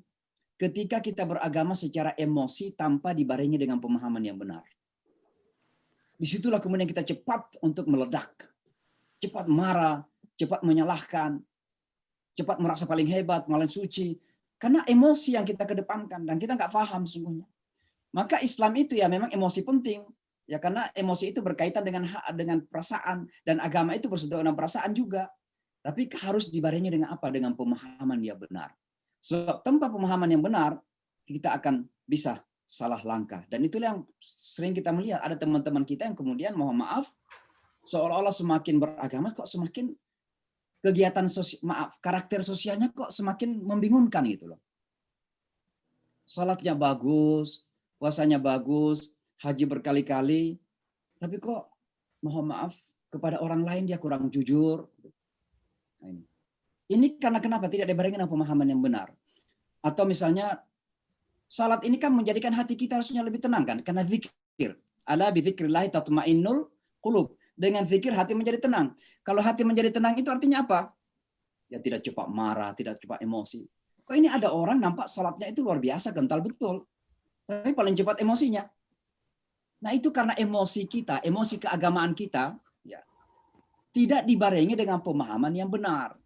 Speaker 18: ketika kita beragama secara emosi tanpa dibarengi dengan pemahaman yang benar. Disitulah kemudian kita cepat untuk meledak, cepat marah, cepat menyalahkan, cepat merasa paling hebat, paling suci, karena emosi yang kita kedepankan dan kita nggak paham sungguhnya. Maka Islam itu ya memang emosi penting, ya karena emosi itu berkaitan dengan perasaan dan agama itu bersentuhan dengan perasaan juga. Tapi harus dibarengi dengan apa? Dengan pemahaman yang benar. Sebab tanpa pemahaman yang benar, kita akan bisa salah langkah. Dan itulah yang sering kita melihat. Ada teman-teman kita yang kemudian, mohon maaf, seolah-olah semakin beragama, kok semakin kegiatan karakter sosialnya kok semakin membingungkan gitu loh. Salatnya bagus, puasanya bagus, haji berkali-kali, tapi kok, mohon maaf, kepada orang lain dia kurang jujur. Nah, ini karena kenapa? Tidak dibarengi dengan pemahaman yang benar. Atau misalnya, salat ini kan menjadikan hati kita harusnya lebih tenang kan? Karena zikir. Ala bidzikrillahi tatma'innul qulub. Dengan zikir hati menjadi tenang. Kalau hati menjadi tenang itu artinya apa? Ya tidak cepat marah, tidak cepat emosi. Kok ini ada orang nampak salatnya itu luar biasa, kental betul. Tapi paling cepat emosinya. Nah itu karena emosi kita, emosi keagamaan kita, ya, tidak dibarengi dengan pemahaman yang benar.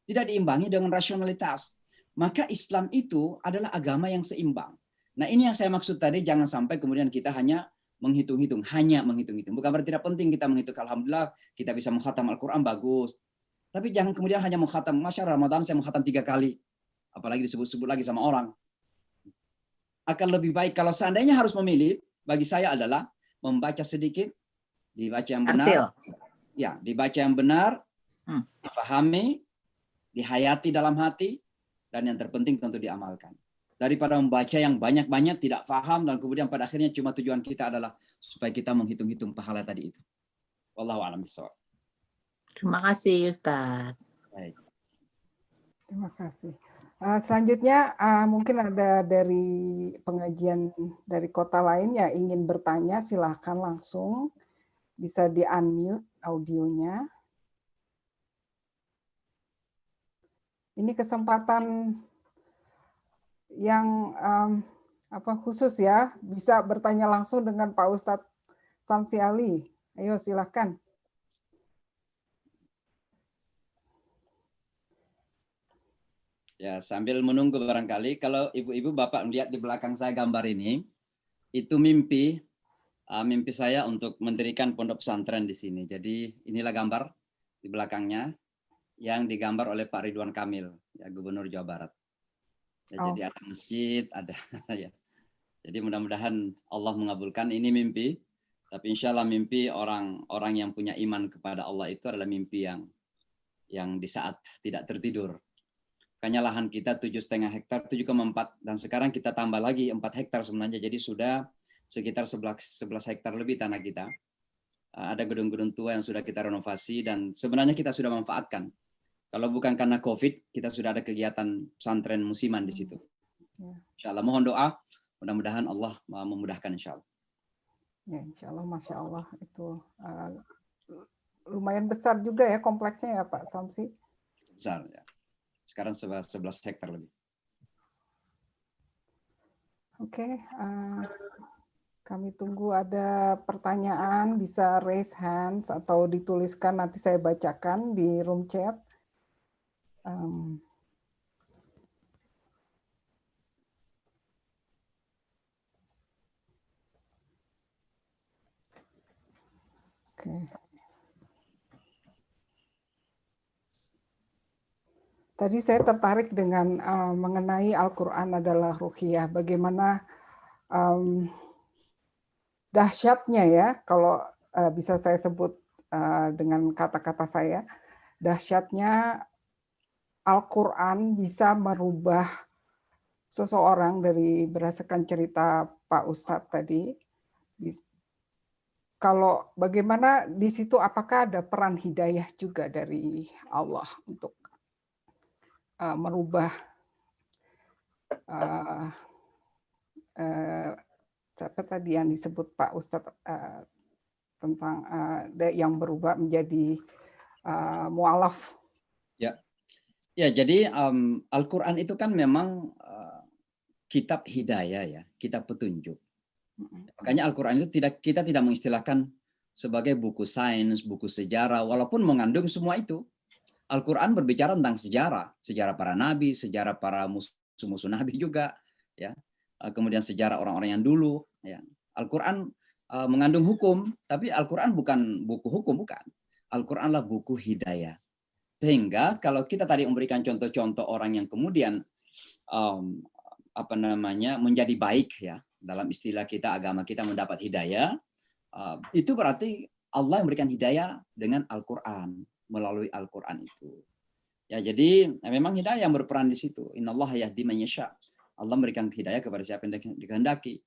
Speaker 18: Tidak diimbangi dengan rasionalitas. Maka Islam itu adalah agama yang seimbang. Nah ini yang saya maksud tadi, jangan sampai kemudian kita hanya menghitung-hitung. Bukan berarti tidak penting kita menghitung. Alhamdulillah kita bisa mengkhatam Al-Quran, bagus. Tapi jangan kemudian hanya mengkhatam. Masya Ramadan saya mengkhatam 3 kali. Apalagi disebut-sebut lagi sama orang. Akan lebih baik kalau seandainya harus memilih, bagi saya adalah membaca sedikit, dibaca yang benar. Ya, dibaca yang benar, dipahami, dihayati dalam hati, dan yang terpenting tentu diamalkan. Daripada membaca yang banyak-banyak tidak paham dan kemudian pada akhirnya cuma tujuan kita adalah supaya kita menghitung-hitung pahala tadi itu. Wallahu a'lam bishawab.
Speaker 13: Terima kasih Ustaz.
Speaker 18: Baik.
Speaker 1: Terima kasih. Selanjutnya mungkin ada dari pengajian dari kota lain yang ingin bertanya, silahkan langsung bisa di-unmute audionya. Ini kesempatan yang khusus ya, bisa bertanya langsung dengan Pak Ustadz Samsi Ali. Ayo silahkan.
Speaker 18: Ya, sambil menunggu barangkali, kalau ibu-ibu bapak melihat di belakang saya gambar ini, itu mimpi saya untuk mendirikan pondok pesantren di sini. Jadi inilah gambar di belakangnya yang digambar oleh Pak Ridwan Kamil, ya, Gubernur Jawa Barat. Ya, jadi ada masjid, ada ya. Jadi mudah-mudahan Allah mengabulkan. Ini mimpi, tapi insya Allah mimpi orang yang punya iman kepada Allah itu adalah mimpi yang di saat tidak tertidur. Makanya lahan kita 7,5 hektar, 7,4, dan sekarang kita tambah lagi 4 hektar sebenarnya. Jadi sudah sekitar 11 hektar lebih tanah kita. Ada gedung-gedung tua yang sudah kita renovasi dan sebenarnya kita sudah manfaatkan. Kalau bukan karena COVID, kita sudah ada kegiatan pesantren musiman di situ. Insya Allah, mohon doa, mudah-mudahan Allah memudahkan insya Allah.
Speaker 1: Ya, insya Allah, Masya Allah. Itu lumayan besar juga ya kompleksnya ya Pak Samsi?
Speaker 18: Besar ya. Sekarang 11 hektar lebih.
Speaker 1: Oke, kami tunggu ada pertanyaan, bisa raise hands atau dituliskan, nanti saya bacakan di room chat. Oke. Tadi saya tertarik dengan mengenai Al-Quran adalah ruqyah. Bagaimana dahsyatnya ya, kalau bisa saya sebut dengan kata-kata saya, dahsyatnya Al-Quran bisa merubah seseorang dari berdasarkan cerita Pak Ustadz tadi. Kalau bagaimana di situ, apakah ada peran hidayah juga dari Allah untuk merubah apa tadi yang disebut Pak Ustadz tentang yang berubah menjadi mu'alaf.
Speaker 18: Ya, ya. Jadi Al-Quran itu kan memang kitab hidayah ya, kitab petunjuk. Makanya Al-Quran itu kita tidak mengistilahkan sebagai buku sains, buku sejarah, walaupun mengandung semua itu. Al-Quran berbicara tentang sejarah para nabi, sejarah para musuh-musuh nabi juga, ya. Kemudian sejarah orang-orang yang dulu, ya. Al-Quran mengandung hukum, tapi Al-Quran bukan buku hukum, bukan. Al-Quranlah buku hidayah. Sehingga kalau kita tadi memberikan contoh-contoh orang yang kemudian menjadi baik ya, dalam istilah kita, agama kita mendapat hidayah, itu berarti Allah memberikan hidayah dengan Al-Quran, melalui Al-Quran itu. Ya, jadi memang hidayah yang berperan di situ. Innallaha yahdi man yasha. Allah memberikan hidayah kepada siapa yang dikehendaki.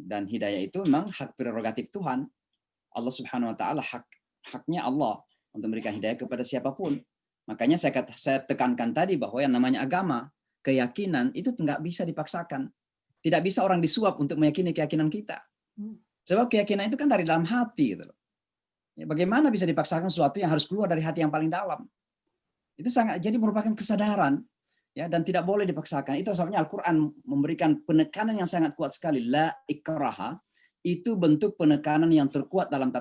Speaker 18: Dan hidayah itu memang hak prerogatif Tuhan. Allah Subhanahu wa taala, haknya Allah untuk memberikan hidayah kepada siapapun. Makanya saya tekankan tadi bahwa yang namanya agama, keyakinan itu nggak bisa dipaksakan. Tidak bisa orang disuap untuk meyakini keyakinan kita. Sebab keyakinan itu kan dari dalam hati gitu. Ya, bagaimana bisa dipaksakan sesuatu yang harus keluar dari hati yang paling dalam? Itu jadi merupakan kesadaran, ya, dan tidak boleh dipaksakan. Itu sebabnya Al-Quran memberikan penekanan yang sangat kuat sekali. La ikraha, itu bentuk penekanan yang terkuat dalam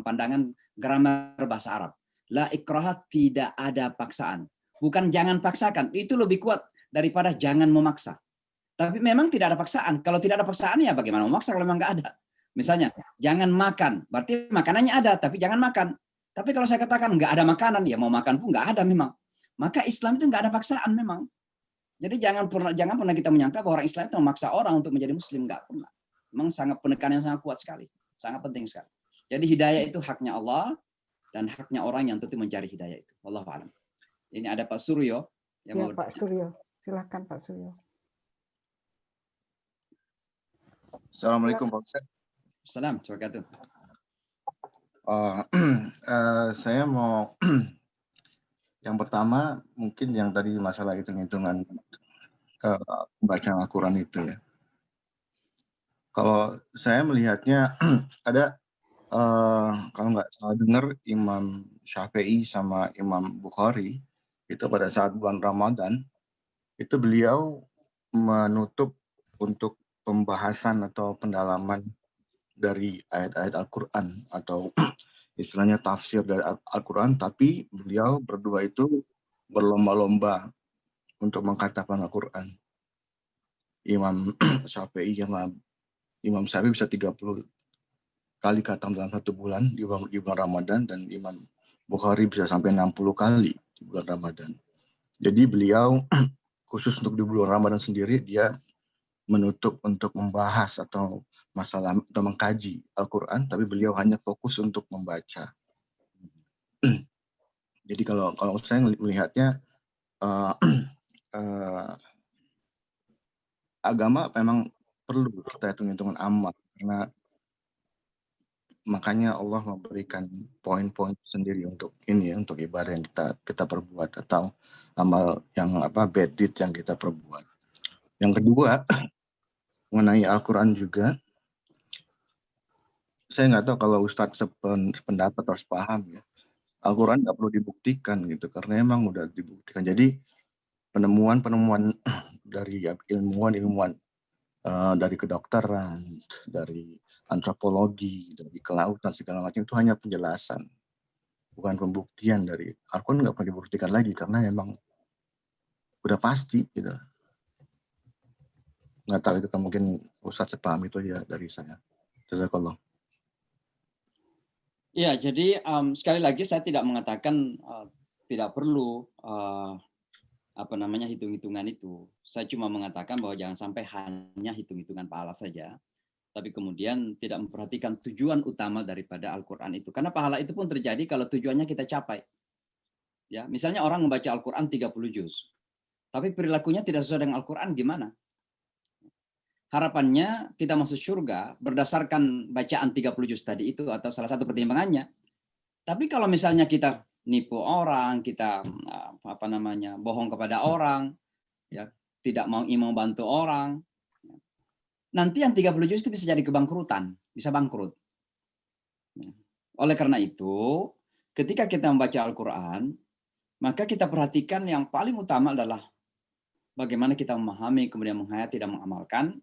Speaker 18: pandangan grammar bahasa Arab. La ikraha, tidak ada paksaan. Bukan jangan paksakan, itu lebih kuat daripada jangan memaksa. Tapi memang tidak ada paksaan. Kalau tidak ada paksaan, ya bagaimana memaksa kalau memang nggak ada? Misalnya, jangan makan. Berarti makanannya ada, tapi jangan makan. Tapi kalau saya katakan nggak ada makanan, ya mau makan pun nggak ada memang. Maka Islam itu nggak ada paksaan memang. Jadi jangan pernah kita menyangka bahwa orang Islam itu memaksa orang untuk menjadi Muslim. Nggak pernah. Memang sangat penekanan yang sangat kuat sekali. Sangat penting sekali. Jadi hidayah itu haknya Allah, dan haknya orang yang tentu mencari hidayah itu. Wallahu a'lam. Ini ada Pak Suryo.
Speaker 1: Ya, Pak Suryo. Silakan Pak Suryo.
Speaker 19: Assalamualaikum Pak Ustaz.
Speaker 18: Assalamualaikum.
Speaker 19: Saya mau yang pertama mungkin yang tadi masalah hitung-hitungan bacaan Al-Quran itu ya. Kalau saya melihatnya ada kalau nggak salah dengar Imam Syafi'i sama Imam Bukhari itu pada saat bulan Ramadan itu beliau menutup untuk pembahasan atau pendalaman dari ayat-ayat Al-Quran atau istilahnya tafsir dari Al-Quran, tapi beliau berdua itu berlomba-lomba untuk mengkatakan Al-Quran. Imam Syafi'i sama Imam Syafi'i bisa 30 kali khatam dalam satu bulan di bulan Ramadan, dan Imam Bukhari bisa sampai 60 kali di bulan Ramadan. Jadi beliau khusus untuk di bulan Ramadan sendiri dia menutup untuk membahas atau masalah atau mengkaji Al-Quran, tapi beliau hanya fokus untuk membaca. Jadi kalau saya melihatnya agama memang perlu kita hitung-hitungan amal, karena makanya Allah memberikan poin-poin sendiri untuk ini ya, untuk ibadah yang kita perbuat atau amal yang bad deed yang kita perbuat. Yang kedua, mengenai Al-Quran juga, saya nggak tahu kalau Ustadz sependapat atau sepaham ya, Al-Quran nggak perlu dibuktikan gitu, karena emang udah dibuktikan. Jadi penemuan-penemuan dari ilmuwan dari kedokteran, dari antropologi, dari kelautan segala macam itu hanya penjelasan, bukan pembuktian. Dari Al-Quran nggak perlu dibuktikan lagi karena emang udah pasti gitu. Nggak tahu itu kan, mungkin Ustadz sepaham itu ya dari saya. Jazakallah.
Speaker 18: Ya, jadi sekali lagi saya tidak mengatakan tidak perlu hitung-hitungan itu. Saya cuma mengatakan bahwa jangan sampai hanya hitung-hitungan pahala saja, tapi kemudian tidak memperhatikan tujuan utama daripada Al-Quran itu. Karena pahala itu pun terjadi kalau tujuannya kita capai. Ya, misalnya orang membaca Al-Quran 30 juz, tapi perilakunya tidak sesuai dengan Al-Quran, gimana? Harapannya kita masuk surga berdasarkan bacaan 30 juz tadi itu atau salah satu pertimbangannya. Tapi kalau misalnya kita nipu orang, kita bohong kepada orang, ya, tidak mau bantu orang, nanti yang 30 juz itu bisa jadi kebangkrutan, bisa bangkrut. Oleh karena itu, ketika kita membaca Al-Quran, maka kita perhatikan yang paling utama adalah bagaimana kita memahami, kemudian menghayati dan mengamalkan.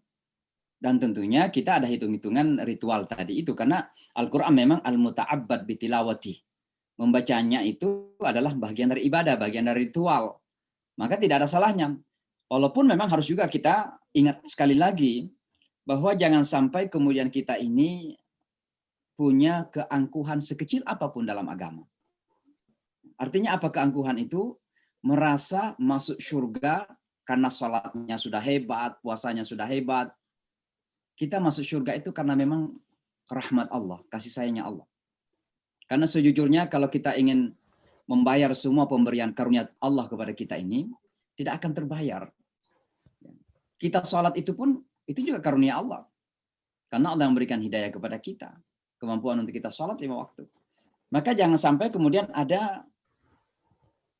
Speaker 18: Dan tentunya kita ada hitung-hitungan ritual tadi itu, karena Al-Quran memang al-muta'abbad bitilawati. Membacanya itu adalah bagian dari ibadah, bagian dari ritual. Maka tidak ada salahnya. Walaupun memang harus juga kita ingat sekali lagi, bahwa jangan sampai kemudian kita ini punya keangkuhan sekecil apapun dalam agama. Artinya apa keangkuhan itu? Merasa masuk surga karena sholatnya sudah hebat, puasanya sudah hebat. Kita masuk surga itu karena memang rahmat Allah, kasih sayangnya Allah. Karena sejujurnya kalau kita ingin membayar semua pemberian karunia Allah kepada kita ini, tidak akan terbayar. Kita sholat itu pun, itu juga karunia Allah. Karena Allah yang memberikan hidayah kepada kita. Kemampuan untuk kita sholat 5 waktu. Maka jangan sampai kemudian ada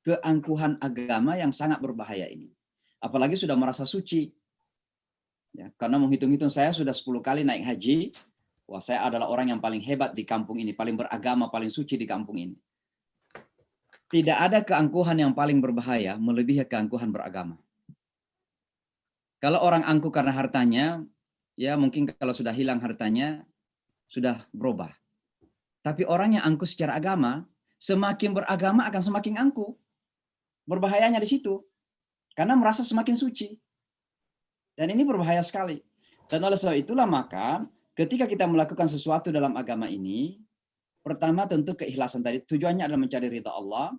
Speaker 18: keangkuhan agama yang sangat berbahaya ini. Apalagi sudah merasa suci. Ya, karena menghitung-hitung saya sudah 10 kali naik haji, wah saya adalah orang yang paling hebat di kampung ini, paling beragama, paling suci di kampung ini. Tidak ada keangkuhan yang paling berbahaya melebihi keangkuhan beragama. Kalau orang angkuh karena hartanya, ya mungkin kalau sudah hilang hartanya, sudah berubah. Tapi orang yang angkuh secara agama, semakin beragama akan semakin angkuh. Berbahayanya di situ. Karena merasa semakin suci. Dan ini berbahaya sekali. Dan oleh sebab itulah maka ketika kita melakukan sesuatu dalam agama ini, pertama tentu keikhlasan tadi. Tujuannya adalah mencari ridha Allah,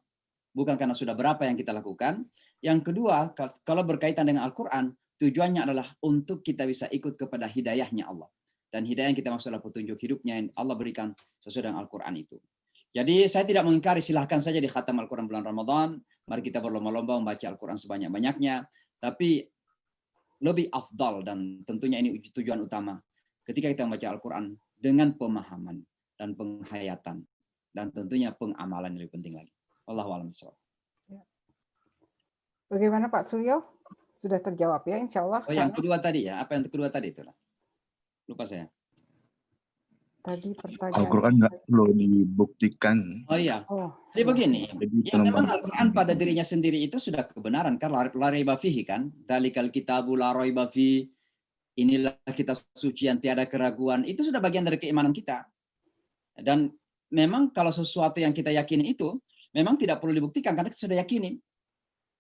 Speaker 18: bukan karena sudah berapa yang kita lakukan. Yang kedua, kalau berkaitan dengan Al-Quran, tujuannya adalah untuk kita bisa ikut kepada hidayahnya Allah. Dan hidayah yang kita maksud adalah petunjuk hidupnya yang Allah berikan sesuai dengan Al-Quran itu. Jadi saya tidak mengingkari, silahkan saja di khatam Al-Quran bulan Ramadan. Mari kita berlomba-lomba membaca Al-Quran sebanyak-banyaknya. Tapi lebih afdal dan tentunya ini tujuan utama ketika kita membaca Al-Quran dengan pemahaman dan penghayatan dan tentunya pengamalan yang lebih penting lagi. Wallahu a'lam bishawab.
Speaker 1: Bagaimana Pak Suryo? Sudah terjawab ya insya Allah.
Speaker 18: Oh yang kedua tadi ya, apa yang kedua tadi itu? Lupa saya.
Speaker 1: Tadi pertanyaan.
Speaker 19: Al-Quran nggak perlu dibuktikan.
Speaker 18: Oh iya. Jadi begini, ya memang Al-Quran pada dirinya sendiri itu sudah kebenaran kan, la raiba fihi kan, dalikal kitabu la raiba fi, inilah kitab suci yang tiada keraguan, itu sudah bagian dari keimanan kita. Dan memang kalau sesuatu yang kita yakini itu memang tidak perlu dibuktikan karena kita sudah yakini.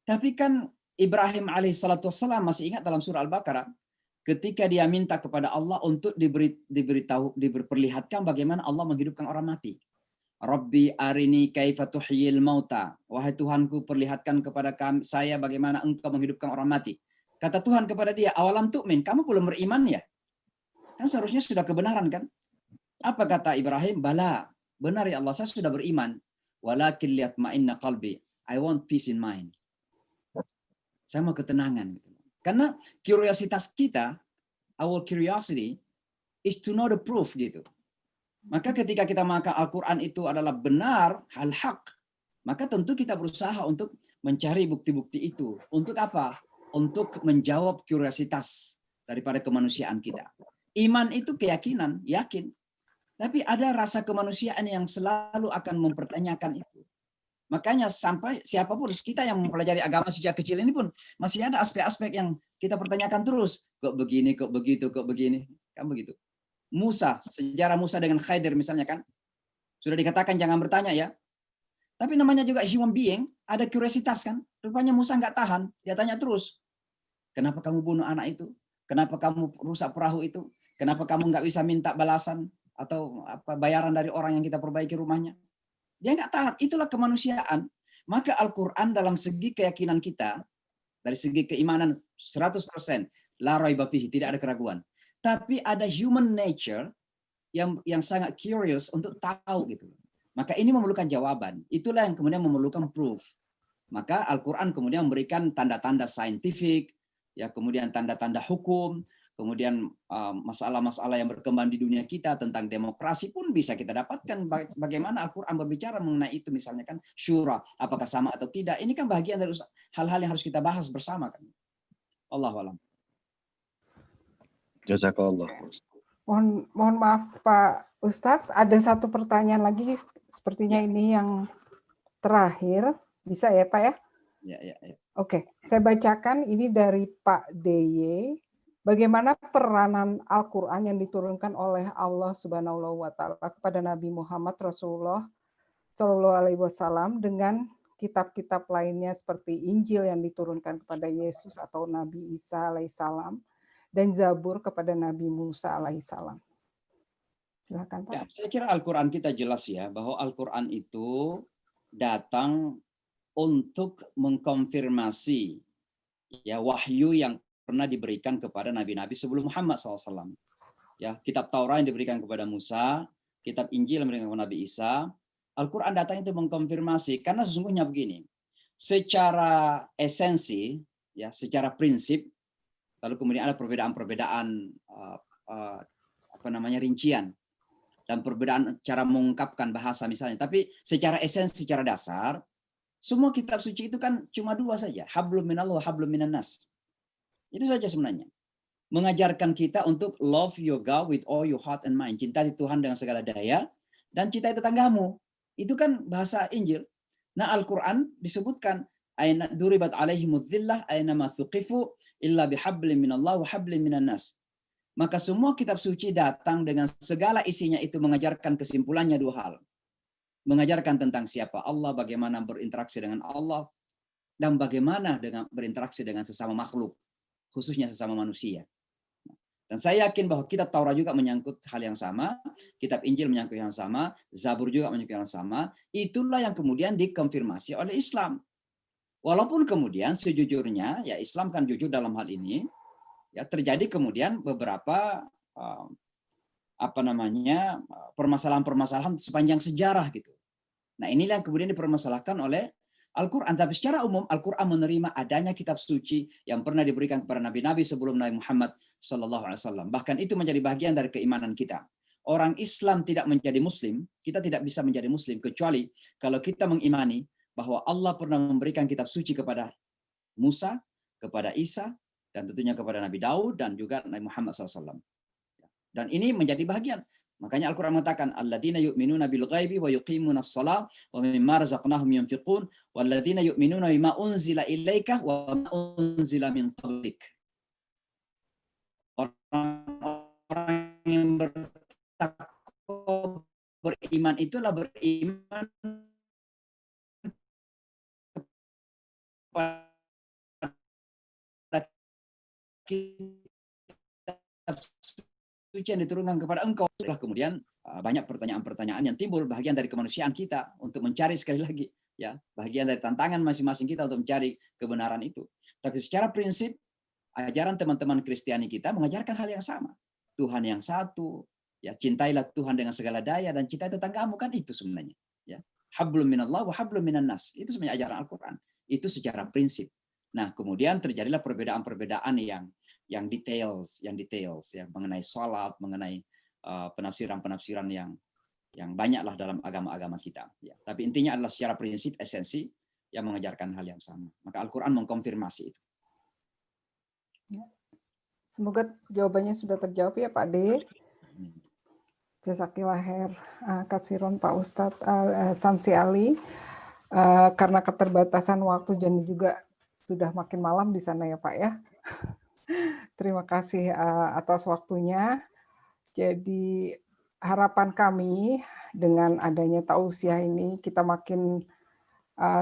Speaker 18: Tapi kan Ibrahim alaihissalatu wassalam masih ingat dalam surah Al-Baqarah ketika dia minta kepada Allah untuk diperlihatkan bagaimana Allah menghidupkan orang mati. Rabbi arini kaifa tuhyil mauta. Wahai Tuhanku, perlihatkan kepada saya bagaimana engkau menghidupkan orang mati. Kata Tuhan kepada dia, awalam tu'min, kamu belum beriman ya? Kan seharusnya sudah kebenaran kan? Apa kata Ibrahim? Bala, benar ya Allah, saya sudah beriman. Walakin liyatma'inna qalbi. I want peace in mind. Saya mau ketenangan. Karena curiositas kita, our curiosity, is to know the proof gitu. Maka ketika kita maka Al-Quran itu adalah benar, hal-haq, maka tentu kita berusaha untuk mencari bukti-bukti itu. Untuk apa? Untuk menjawab curiositas daripada kemanusiaan kita. Iman itu keyakinan, yakin. Tapi ada rasa kemanusiaan yang selalu akan mempertanyakan itu. Makanya sampai siapapun kita yang mempelajari agama sejak kecil ini pun masih ada aspek-aspek yang kita pertanyakan terus. Kok begini, kok begitu, kok begini. Kan begitu. Musa, sejarah Musa dengan Khidir misalnya kan. Sudah dikatakan jangan bertanya ya. Tapi namanya juga human being, ada curiositas kan. Rupanya Musa nggak tahan, dia tanya terus. Kenapa kamu bunuh anak itu? Kenapa kamu rusak perahu itu? Kenapa kamu nggak bisa minta balasan? atau apa bayaran dari orang yang kita perbaiki rumahnya. Dia nggak taat. Itulah kemanusiaan. Maka Al-Quran dalam segi keyakinan kita, dari segi keimanan 100%, la raiba fihi, tidak ada keraguan. Tapi ada human nature yang sangat curious untuk tahu gitu. Maka ini memerlukan jawaban. Itulah yang kemudian memerlukan proof. Maka Al-Quran kemudian memberikan tanda-tanda saintifik, ya kemudian tanda-tanda hukum, kemudian masalah-masalah yang berkembang di dunia kita tentang demokrasi pun bisa kita dapatkan. Bagaimana Al-Quran berbicara mengenai itu, misalnya kan syura, apakah sama atau tidak. Ini kan bagian dari hal-hal yang harus kita bahas bersama kan. Allahu a'lam.
Speaker 19: Jazakallah.
Speaker 1: Mohon maaf Pak Ustadz, ada satu pertanyaan lagi, sepertinya ini yang terakhir, bisa ya Pak ya?
Speaker 18: Ya.
Speaker 1: Oke, saya bacakan ini dari Pak DY. Bagaimana peranan Al-Quran yang diturunkan oleh Allah Subhanahu wa Ta'ala kepada Nabi Muhammad Rasulullah Shallallahu Alaihi Wasallam dengan kitab-kitab lainnya seperti Injil yang diturunkan kepada Yesus atau Nabi Isa alaihissalam dan Zabur kepada Nabi Musa alaihissalam. Silakan Pak.
Speaker 18: Ya, saya kira Al-Quran kita jelas ya bahwa Al-Quran itu datang untuk mengkonfirmasi ya wahyu yang pernah diberikan kepada nabi-nabi sebelum Muhammad SAW. Ya, kitab Taurat yang diberikan kepada Musa, kitab Injil yang diberikan kepada Nabi Isa. Al-Quran datang itu mengkonfirmasi karena sesungguhnya begini. Secara esensi, ya, secara prinsip, lalu kemudian ada perbedaan-perbedaan rincian dan perbedaan cara mengungkapkan bahasa misalnya. Tapi secara esensi, secara dasar, semua kitab suci itu kan cuma dua saja, hablum minallah wa hablum minan nas. Itu saja sebenarnya. Mengajarkan kita untuk love your God with all your heart and mind. Cintai Tuhan dengan segala daya dan cintai tetanggamu. Itu kan bahasa Injil. Nah, Al-Quran disebutkan aina duribat alaihimudz dzillah aina ma thuqifu illa bihablin minallah wa hablin minan nas. Maka semua kitab suci datang dengan segala isinya itu mengajarkan kesimpulannya dua hal. Mengajarkan tentang siapa Allah, bagaimana berinteraksi dengan Allah, dan bagaimana dengan berinteraksi dengan sesama makhluk, khususnya sesama manusia. Dan saya yakin bahwa kitab Taurat juga menyangkut hal yang sama, kitab Injil menyangkut yang sama, Zabur juga menyangkut yang sama. Itulah yang kemudian dikonfirmasi oleh Islam. Walaupun kemudian sejujurnya, ya Islam kan jujur dalam hal ini, ya terjadi kemudian beberapa permasalahan-permasalahan sepanjang sejarah gitu. Nah, inilah yang kemudian dipermasalahkan oleh Al-Quran. Tapi secara umum Al-Quran menerima adanya kitab suci yang pernah diberikan kepada nabi-nabi sebelum Nabi Muhammad SAW. Bahkan itu menjadi bagian dari keimanan kita. Orang Islam tidak menjadi Muslim, kita tidak bisa menjadi Muslim kecuali kalau kita mengimani bahwa Allah pernah memberikan kitab suci kepada Musa, kepada Isa, dan tentunya kepada Nabi Daud dan juga Nabi Muhammad SAW. Dan ini menjadi bagian. Makanya Al-Quran mengatakan alladzina yu'minuna bil ghaibi wa yuqimunas shalah wa mimma razaqnahum yunfiqun walladzina yu'minuna bima unzila ilaika wa ma unzila min qablik. Orang yang bertakwa beriman itulah beriman kepada kitab suci yang diturunkan kepada engkau. Setelah kemudian banyak pertanyaan-pertanyaan yang timbul, bagian dari kemanusiaan kita untuk mencari sekali lagi, ya bagian dari tantangan masing-masing kita untuk mencari kebenaran itu. Tapi secara prinsip ajaran teman-teman Kristiani kita mengajarkan hal yang sama. Tuhan yang satu, ya cintailah Tuhan dengan segala daya dan cintai tetanggamu, kan itu sebenarnya. Ya, hablum minallah wa hablum minan nas. Itu sebenarnya ajaran Al-Quran. Itu secara prinsip. Nah, kemudian terjadilah perbedaan-perbedaan yang details ya mengenai sholat, mengenai penafsiran-penafsiran yang banyaklah dalam agama-agama kita. Ya. Tapi intinya adalah secara prinsip esensi yang mengajarkan hal yang sama. Maka Al-Quran mengkonfirmasi itu.
Speaker 1: Ya. Semoga jawabannya sudah terjawab ya Pak D. Jazakillah khair katsiron Pak Ustadz Samsi Ali. Karena keterbatasan waktu dan juga sudah makin malam di sana ya Pak ya. Terima kasih atas waktunya. Jadi harapan kami dengan adanya tausiah ini kita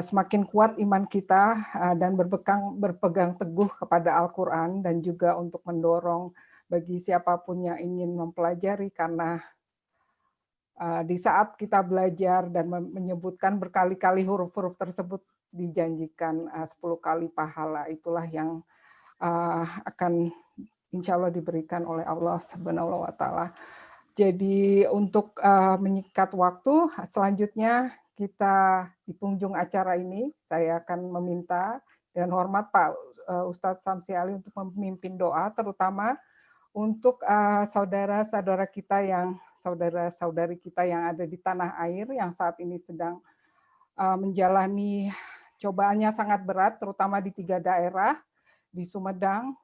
Speaker 1: semakin kuat iman kita dan berpegang teguh kepada Al-Quran dan juga untuk mendorong bagi siapapun yang ingin mempelajari karena di saat kita belajar dan menyebutkan berkali-kali huruf-huruf tersebut dijanjikan 10 kali pahala, itulah yang akan insya Allah diberikan oleh Allah Subhanahu wa Ta'ala. Jadi untuk menyikat waktu, selanjutnya kita di penghujung acara ini, saya akan meminta dengan hormat Pak Ustadz Samsi Ali untuk memimpin doa, terutama untuk saudara-saudara kita yang saudara-saudari kita yang ada di tanah air yang saat ini sedang menjalani cobaannya sangat berat, terutama di 3 daerah, di Sumedang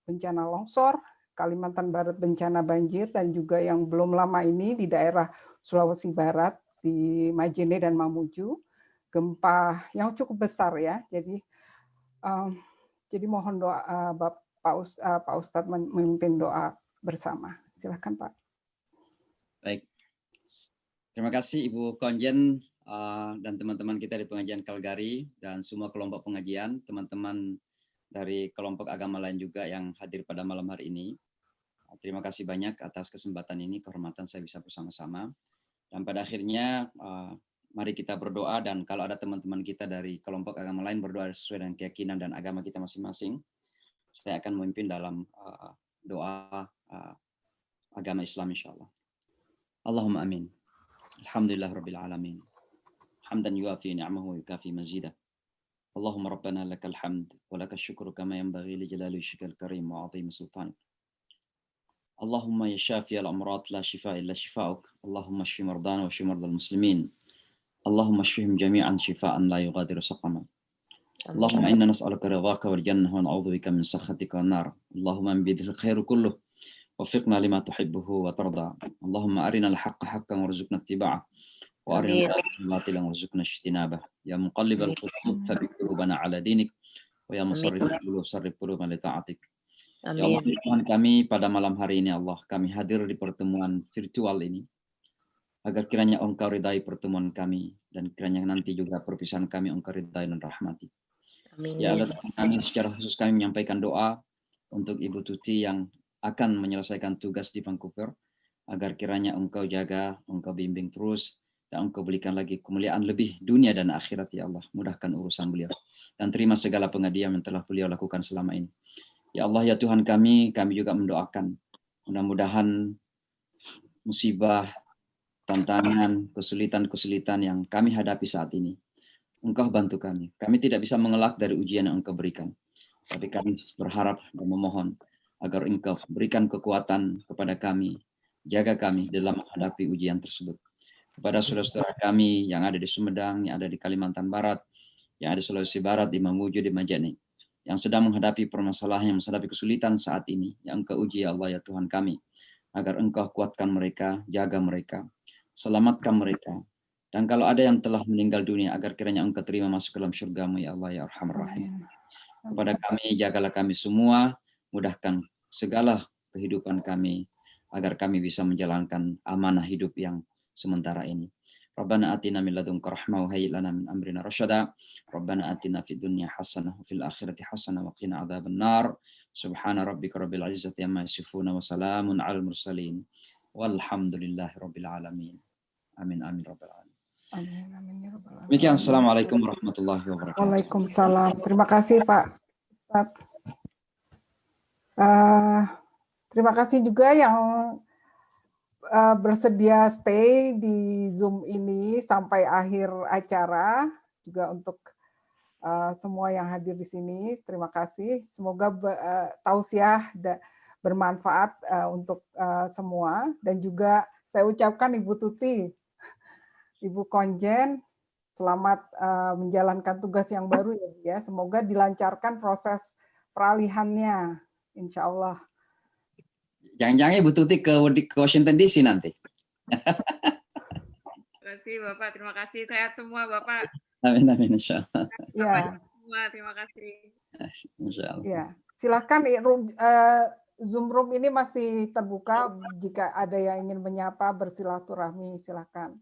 Speaker 1: bencana longsor, Kalimantan Barat bencana banjir, dan juga yang belum lama ini di daerah Sulawesi Barat, di Majene dan Mamuju, gempa yang cukup besar ya. Jadi mohon doa Pak Ustadz memimpin doa bersama. Silakan Pak.
Speaker 18: Baik. Terima kasih Ibu Konjen dan teman-teman kita di pengajian Calgary dan semua kelompok pengajian, teman-teman dari kelompok agama lain juga yang hadir pada malam hari ini. Terima kasih banyak atas kesempatan ini, kehormatan saya bisa bersama-sama. Dan pada akhirnya mari kita berdoa, dan kalau ada teman-teman kita dari kelompok agama lain berdoa sesuai dengan keyakinan dan agama kita masing-masing, saya akan memimpin dalam doa agama Islam insyaallah. Allahumma amin. Alhamdulillah rabbil alamin. Hamdan yuafi ni'amahu wa yukafi mazidah. Allahumma rabbana lakal hamd wa lakal syukru kama yanbaghi li jalali wajhikal karim wa 'azimi sultanik. Allahumma ya syafi al-amrat la shifa illa shifa'uk. Allahumma shfi mardana wa shfi mardal muslimin. Allahumma shfihim jami'an shifaan la yughadiru saqama. Allahumma inna nas'aluka ridhaka wal jannah wa na'udzubika min sakhatika wan nar. Allahumma bidil khairu kulluh wafiqna lima tuhibbuhu wa tarda. Allahumma arina al-haqqa haqqan warzuqna ittiba'ah wa arina al-batila warzuqna ijtinabah. Ya muqallibal qulub thabbit qulubana ala dinik wa ya musarrifal qulub sarrif qulubana li ta'atik. Ya Allah, Tuhan kami, pada malam hari ini Allah, kami hadir di pertemuan virtual ini agar kiranya Engkau ridai pertemuan kami, dan kiranya nanti juga perpisahan kami Engkau ridai dan rahmati. Amin. Ya Allah, kami secara khusus kami menyampaikan doa untuk Ibu Tuti yang akan menyelesaikan tugas di Vancouver, agar kiranya Engkau jaga, Engkau bimbing terus, dan Engkau berikan lagi kemuliaan lebih dunia dan akhirat ya Allah. Mudahkan urusan beliau dan terima segala pengabdian yang telah beliau lakukan selama ini. Ya Allah, ya Tuhan kami juga mendoakan mudah-mudahan musibah, tantangan, kesulitan-kesulitan yang kami hadapi saat ini, Engkau bantu kami. Kami tidak bisa mengelak dari ujian yang Engkau berikan, tapi kami berharap dan memohon agar Engkau berikan kekuatan kepada kami, jaga kami dalam menghadapi ujian tersebut. Kepada saudara-saudara kami yang ada di Sumedang, yang ada di Kalimantan Barat, yang ada di Sulawesi Barat, di Mamuju, di Majene, yang sedang menghadapi permasalahan, yang menghadapi kesulitan saat ini, yang Engkau uji ya Allah ya Tuhan kami, agar Engkau kuatkan mereka, jaga mereka, selamatkan mereka, dan kalau ada yang telah meninggal dunia, agar kiranya Engkau terima masuk ke dalam syurga-Mu ya Allah ya Arhamar Rahim. Kepada kami, jagalah kami semua, mudahkan segala kehidupan kami, agar kami bisa menjalankan amanah hidup yang sementara ini. Rabbana atina min ladunka rahmah wa hayyi lana min amrina rasyada. Rabbana atina fid dunya hasanah wa fil akhirati hasanah wa qina adzabannar. Subhana rabbika rabbil izzati amma yasifun wa salamun alal mursalin. Walhamdulillahi rabbil alamin. Amin amin rabbal alamin.
Speaker 1: Amin amin ya rabbal alamin.
Speaker 18: Demikian, assalamualaikum warahmatullahi wabarakatuh.
Speaker 1: Waalaikumsalam. Terima kasih Pak Ustadz. Terima kasih juga yang bersedia stay di Zoom ini sampai akhir acara, juga untuk semua yang hadir di sini. Terima kasih. Semoga tausiah bermanfaat untuk semua, dan juga saya ucapkan Ibu Tuti, Ibu Konjen, selamat menjalankan tugas yang baru ya. Semoga dilancarkan proses peralihannya, insya Allah.
Speaker 18: Jangan-jangan Ibu Tuti ke Washington DC nanti.
Speaker 11: Terima kasih Bapak, terima kasih. Sehat semua Bapak.
Speaker 18: Amin amin insyaallah.
Speaker 1: Ya.
Speaker 11: Semua, terima kasih.
Speaker 18: Insyaallah.
Speaker 1: Ya, silakan Zoom room ini masih terbuka, jika ada yang ingin menyapa bersilaturahmi silakan.